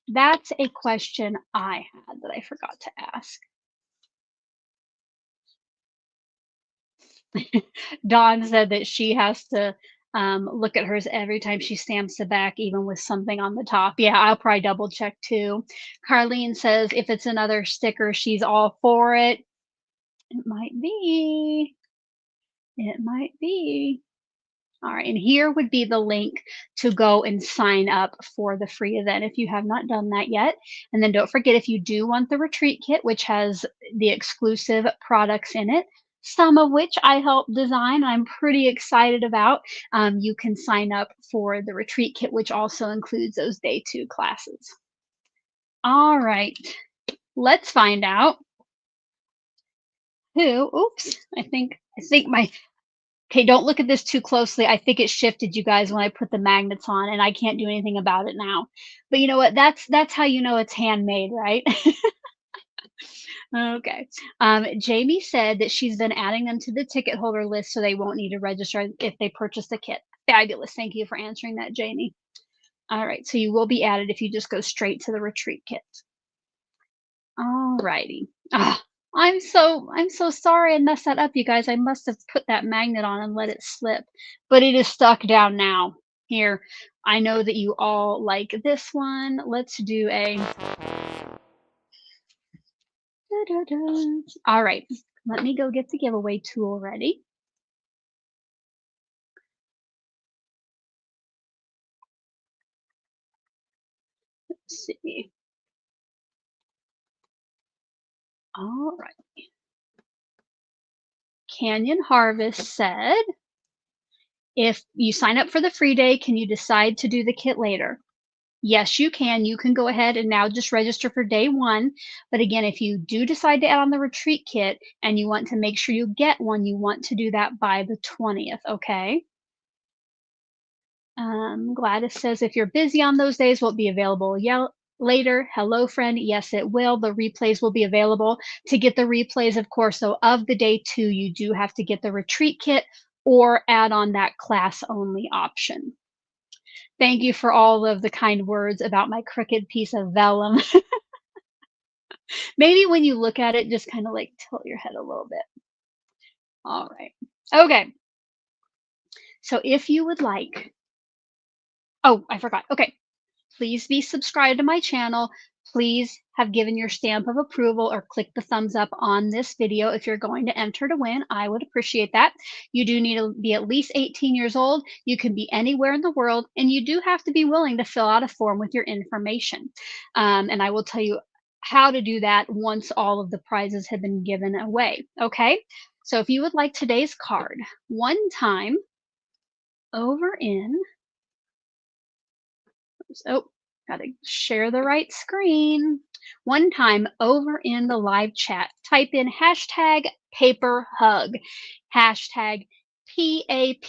That's a question I had that I forgot to ask. Dawn said that she has to look at hers every time she stamps the back, even with something on the top. Yeah, I'll probably double check too. Carlene says if it's another sticker, she's all for it. It might be. It might be. All right, and here would be the link to go and sign up for the free event if you have not done that yet. And then don't forget, if you do want the retreat kit, which has the exclusive products in it, some of which I helped design, I'm pretty excited about, you can sign up for the retreat kit, which also includes those day 2 classes. All right, let's find out who, oops, I think my, okay, don't look at this too closely. I think it shifted, you guys, when I put the magnets on, and I can't do anything about it now. But you know what? That's how you know it's handmade, right? Okay. Jamie said that she's been adding them to the ticket holder list so they won't need to register if they purchase the kit. Fabulous. Thank you for answering that, Jamie. All right. So you will be added if you just go straight to the retreat kit. All righty. I'm so sorry I messed that up, you guys. I must have put that magnet on and let it slip, but it is stuck down now. Here, I know that you all like this one. Let's do a. All right, let me go get the giveaway tool ready. Let's see. All right. Canyon Harvest said, if you sign up for the free day, can you decide to do the kit later? Yes, you can. You can go ahead and now just register for day 1. But again, if you do decide to add on the retreat kit and you want to make sure you get one, you want to do that by the 20th, okay? Gladys says, if you're busy on those days, will it be available later? Hello, friend. Yes, it will. The replays will be available. To get the replays, of course, so of the day 2, you do have to get the retreat kit or add on that class only option. Thank you for all of the kind words about my crooked piece of vellum. Maybe when you look at it, just kind of like tilt your head a little bit. All right. Okay. So if you would like Oh, I forgot. Okay. Please be subscribed to my channel. Please have given your stamp of approval or click the thumbs up on this video if you're going to enter to win. I would appreciate that. You do need to be at least 18 years old. You can be anywhere in the world, and you do have to be willing to fill out a form with your information. And I will tell you how to do that once all of the prizes have been given away. Okay. So if you would like today's card, one time over in Oh, gotta share the right screen. One time over in the live chat, type in hashtag paper hug, hashtag PAPERHUG.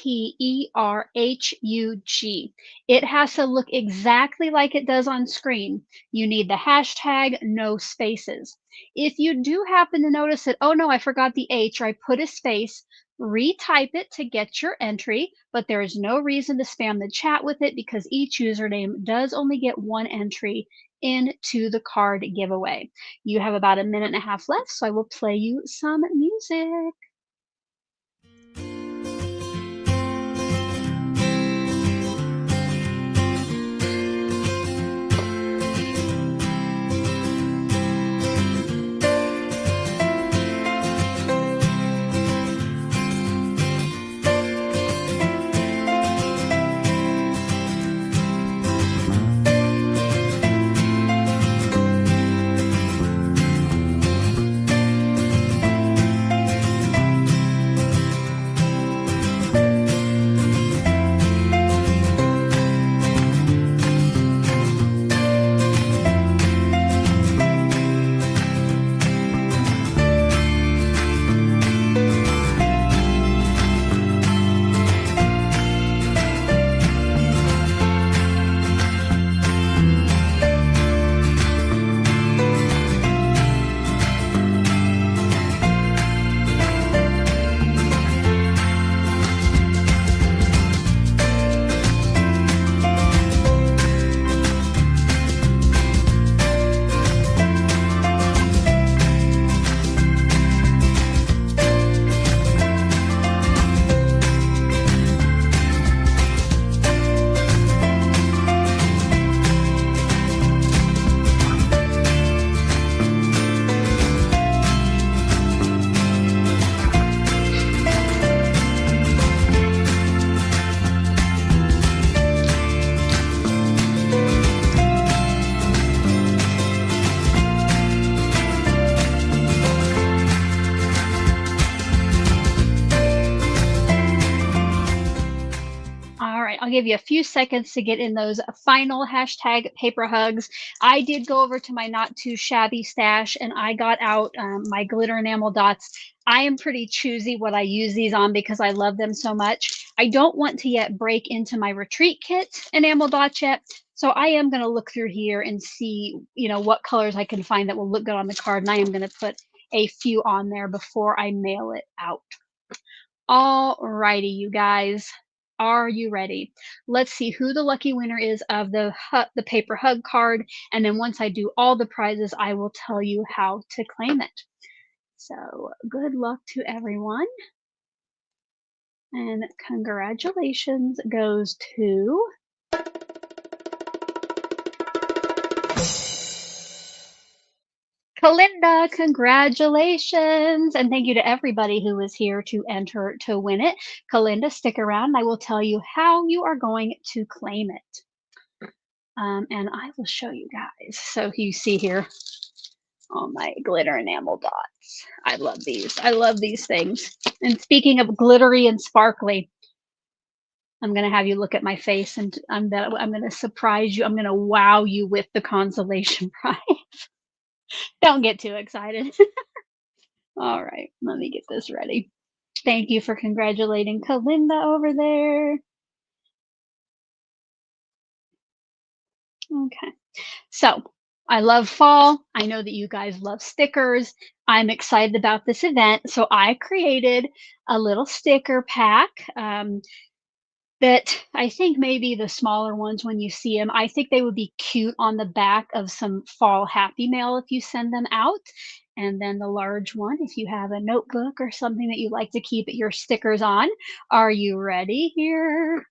It has to look exactly like it does on screen. You need the hashtag, no spaces. If you do happen to notice that, oh no, I forgot the H or I put a space, retype it to get your entry, but there is no reason to spam the chat with it because each username does only get one entry into the card giveaway. You have about a minute and a half left, so I will play you some music. All right, I'll give you a few seconds to get in those final hashtag paper hugs. I did go over to my not too shabby stash and I got out my glitter enamel dots. I am pretty choosy what I use these on because I love them so much. I don't want to yet break into my retreat kit enamel dots yet. So I am going to look through here and see, what colors I can find that will look good on the card. And I am going to put a few on there before I mail it out. All righty, you guys. Are you ready? Let's see who the lucky winner is of the paper hug card. And then once I do all the prizes, I will tell you how to claim it. So good luck to everyone. And congratulations goes to Kalinda. Congratulations. And thank you to everybody who was here to enter to win it. Kalinda, stick around. I will tell you how you are going to claim it. And I will show you guys. So you see here all my glitter enamel dots. I love these. I love these things. And speaking of glittery and sparkly, I'm going to have you look at my face and I'm going to surprise you. I'm going to wow you with the consolation prize. Don't get too excited. All right, let me get this ready. Thank you for congratulating Kalinda over there. Okay, so I love fall. I know that you guys love stickers. I'm excited about this event. So I created a little sticker pack that I think maybe the smaller ones, when you see them, I think they would be cute on the back of some fall happy mail if you send them out. And then the large one, if you have a notebook or something that you like to keep your stickers on. Are you ready here?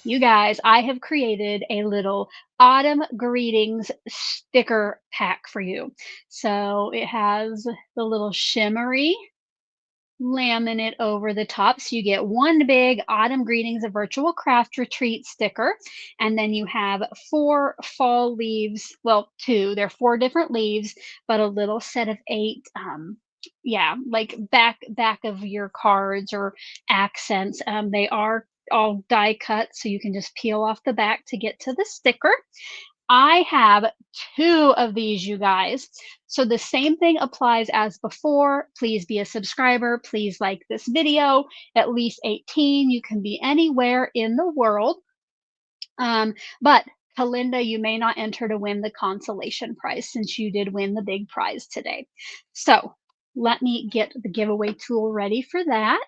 You guys, I have created a little autumn greetings sticker pack for you. So it has the little shimmery laminate over the top. So you get one big autumn greetings, a virtual craft retreat sticker. And then you have four fall leaves. Well, two, they're four different leaves, but a little set of eight. Yeah, like back of your cards or accents. They are all die cut, so you can just peel off the back to get to the sticker. I have 2 of these, you guys. So the same thing applies as before. Please be a subscriber. Please like this video. At least 18. You can be anywhere in the world. But Kalinda, you may not enter to win the consolation prize since you did win the big prize today. So let me get the giveaway tool ready for that.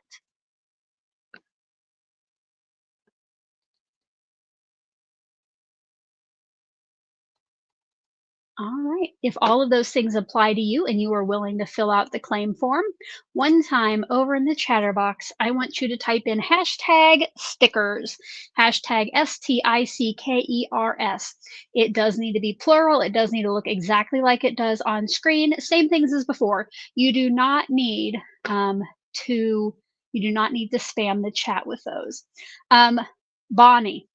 All right. If all of those things apply to you and you are willing to fill out the claim form, one time over in the chatter box, I want you to type in hashtag stickers, hashtag STICKERS. It does need to be plural. It does need to look exactly like it does on screen. Same things as before. You do not need to you do not need to spam the chat with those. Bonnie,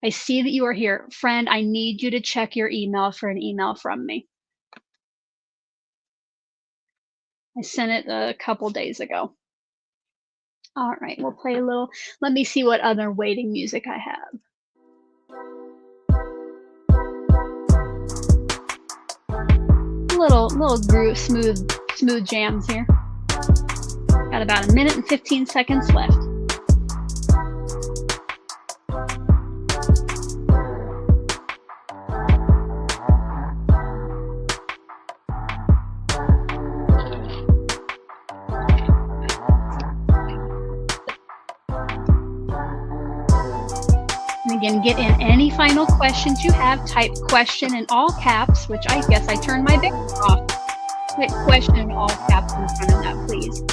I see that you are here. Friend, I need you to check your email for an email from me. I sent it a couple days ago. All right, we'll play a little. Let me see what other waiting music I have. Little groove, smooth jams here. Got about a minute and 15 seconds left. And again, get in any final questions you have. Type question in all caps, which I guess I turned my banner off. Type question in all caps in front of that, please.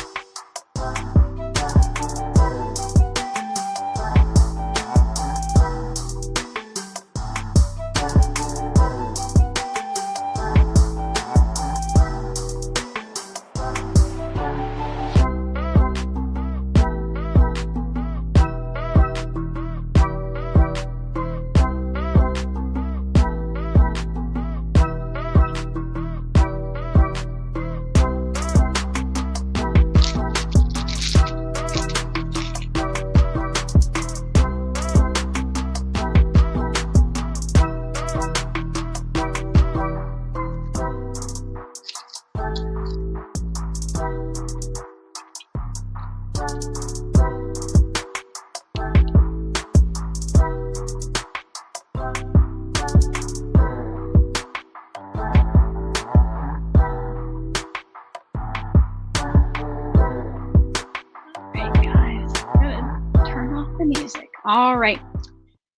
Music. All right.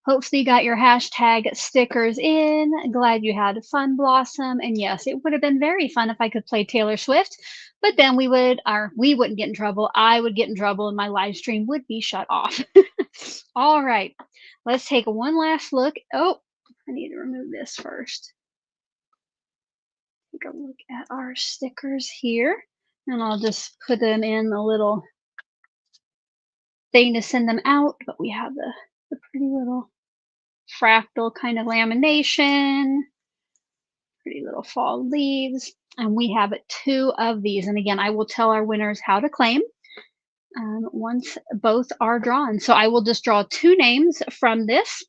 Hopefully you got your hashtag stickers in. Glad you had fun, Blossom. And yes, it would have been very fun if I could play Taylor Swift, but then we wouldn't get in trouble. I would get in trouble and my live stream would be shut off. All right. Let's take one last look. Oh, I need to remove this first. Take a look at our stickers here. And I'll just put them in the little thing to send them out, but we have the pretty little fractal kind of lamination, pretty little fall leaves, and we have 2 of these. And again, I will tell our winners how to claim once both are drawn. So I will just draw 2 names from this.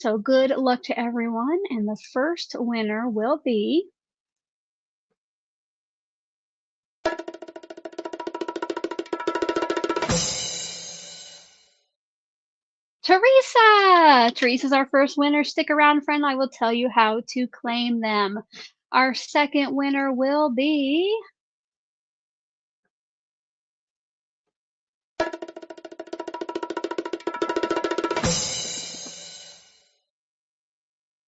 So good luck to everyone, and the first winner will be Teresa! Teresa's our first winner. Stick around, friend. I will tell you how to claim them. Our second winner will be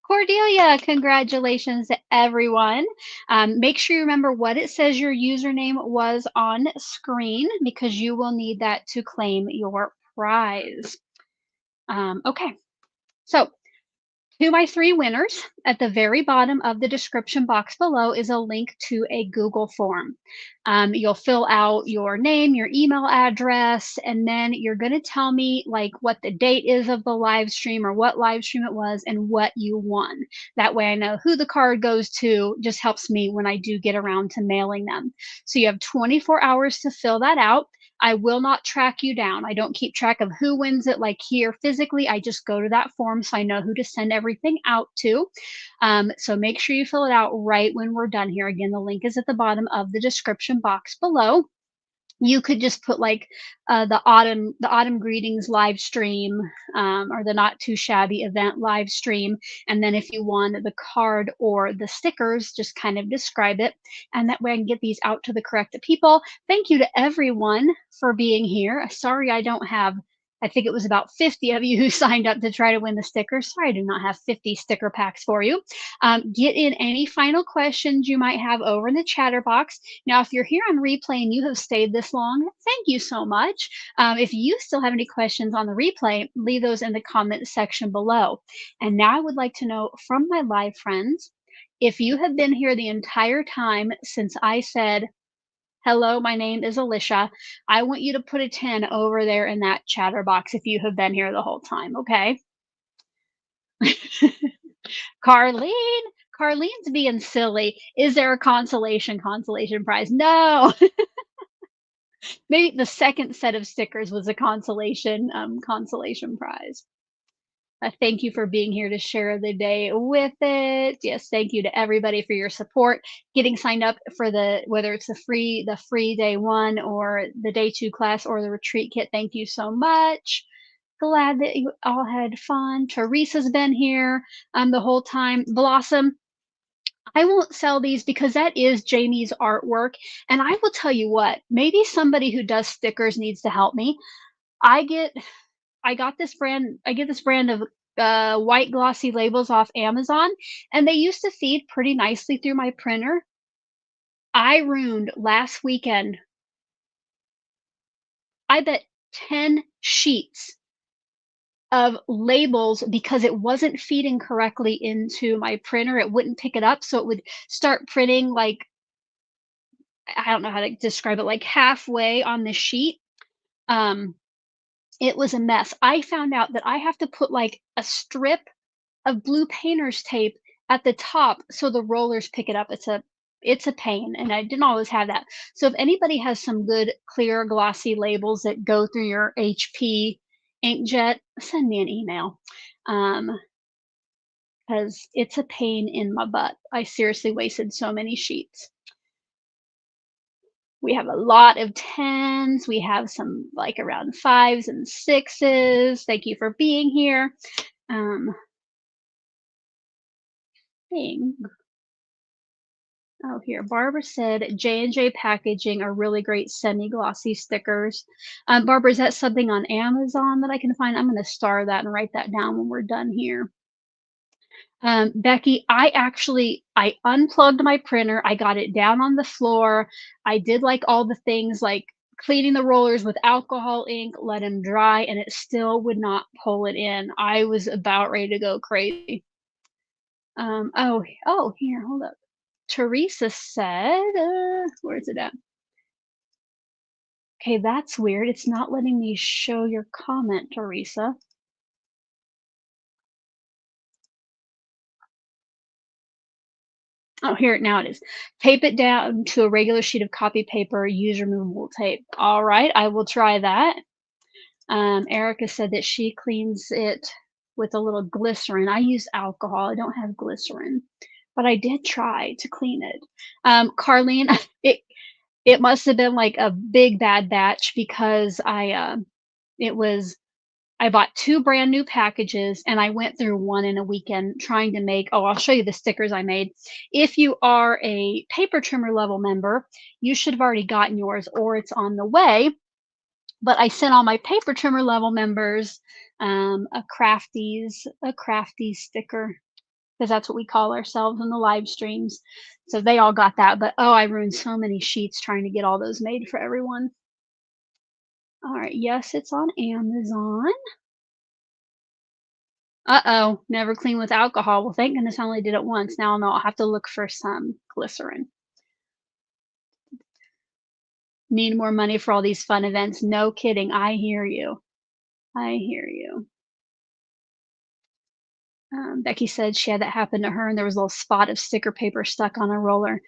Cordelia. Congratulations to everyone. Make sure you remember what it says your username was on screen because you will need that to claim your prize. Okay, so to my three winners, at the very bottom of the description box below is a link to a Google form. You'll fill out your name, your email address, and then you're going to tell me like what the date is of the live stream or what live stream it was and what you won. That way I know who the card goes to, just helps me when I do get around to mailing them. So you have 24 hours to fill that out. I will not track you down. I don't keep track of who wins it like here physically. I just go to that form so I know who to send everything out to. So make sure you fill it out right when we're done here. Again, the link is at the bottom of the description box below. You could just put like the autumn greetings live stream, or the not too shabby event live stream, and then if you want the card or the stickers, just kind of describe it, and that way I can get these out to the correct people. Thank you to everyone for being here. Sorry I don't have, I think it was about 50 of you who signed up to try to win the stickers. Sorry I do not have 50 sticker packs for you. Get in any final questions you might have over in the chatter box. Now, if you're here on replay and you have stayed this long, thank you so much. If you still have any questions on the replay, leave those in the comment section below. And now I would like to know from my live friends, if you have been here the entire time since I said, hello, my name is Alicia, I want you to put a 10 over there in that chatter box if you have been here the whole time, okay? Carlene, Carlene's being silly. Is there a consolation prize? No. Maybe the second set of stickers was a consolation prize. Thank you for being here to share the day with it. Yes, thank you to everybody for your support. Getting signed up for the, whether it's the free day one or the day two class or the retreat kit. Thank you so much. Glad that you all had fun. Teresa's been here the whole time. Blossom, I won't sell these because that is Jamie's artwork. And I will tell you what, maybe somebody who does stickers needs to help me. I get I get this brand of white glossy labels off Amazon, and they used to feed pretty nicely through my printer. I ruined last weekend, I bet 10 sheets of labels because it wasn't feeding correctly into my printer. It wouldn't pick it up, so it would start printing like, I don't know how to describe it, like halfway on the sheet. Um, it was a mess. I found out that I have to put like a strip of blue painter's tape at the top so the rollers pick it up. It's a pain, and I didn't always have that. So if anybody has some good clear glossy labels that go through your HP inkjet, send me an email. Because it's a pain in my butt. I seriously wasted so many sheets. We have a lot of 10s. We have some like around 5s and 6s. Thank you for being here. Thing. Oh, here, Barbara said J&J Packaging are really great semi-glossy stickers. Barbara, is that something on Amazon that I can find? I'm going to star that and write that down when we're done here. Becky, I unplugged my printer. I got it down on the floor. I did like all the things like cleaning the rollers with alcohol ink, let them dry, and it still would not pull it in. I was about ready to go crazy. Oh, here, hold up. Teresa said, where's it at? Okay, that's weird. It's not letting me show your comment, Teresa. Oh, here, now it is. Tape it down to a regular sheet of copy paper, use removable tape. All right, I will try that. Erica said that she cleans it with a little glycerin. I use alcohol. I don't have glycerin, but I did try to clean it. Carlene, it must have been like a big bad batch because it was I bought 2 brand new packages and I went through one in a weekend trying to make, oh, I'll show you the stickers I made. If you are a paper trimmer level member, you should have already gotten yours or it's on the way. But I sent all my paper trimmer level members a crafty sticker, because that's what we call ourselves in the live streams. So they all got that. But oh, I ruined so many sheets trying to get all those made for everyone. All right, yes, it's on Amazon. Uh-oh, never clean with alcohol. Well, thank goodness I only did it once. Now I'll have to look for some glycerin. Need more money for all these fun events. No kidding. I hear you. I hear you. Becky said she had that happen to her, and there was a little spot of sticker paper stuck on a roller.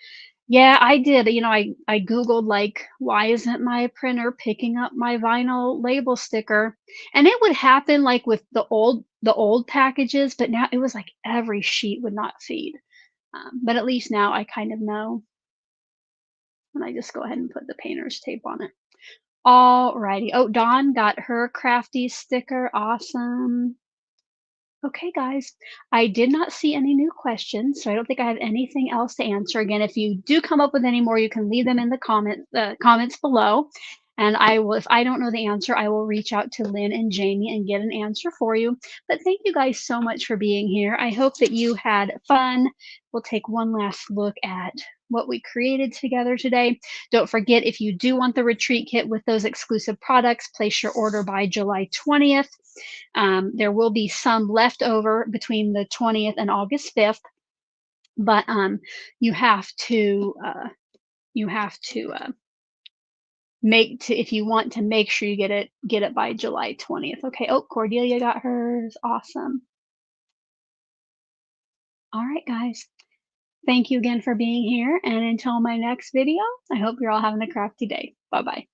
Yeah, I did. I Googled, like, "Why isn't my printer picking up my vinyl label sticker?" And it would happen, like, with the old packages, but now it was like every sheet would not feed. But at least now I kind of know, and I just go ahead and put the painter's tape on it. Alrighty. Oh, Dawn got her crafty sticker. Awesome. Okay, guys, I did not see any new questions, so I don't think I have anything else to answer. Again, if you do come up with any more, you can leave them in the comments below, and I will. If I don't know the answer, I will reach out to Lynn and Jamie and get an answer for you. But thank you guys so much for being here. I hope that you had fun. We'll take one last look at what we created together today. Don't forget, if you do want the retreat kit with those exclusive products, place your order by July 20th. There will be some left over between the 20th and August 5th, but you have to you have to if you want to make sure you get it by July 20th. Okay. Oh, Cordelia got hers. Awesome. All right, guys. Thank you again for being here, and until my next video, I hope you're all having a crafty day. Bye bye.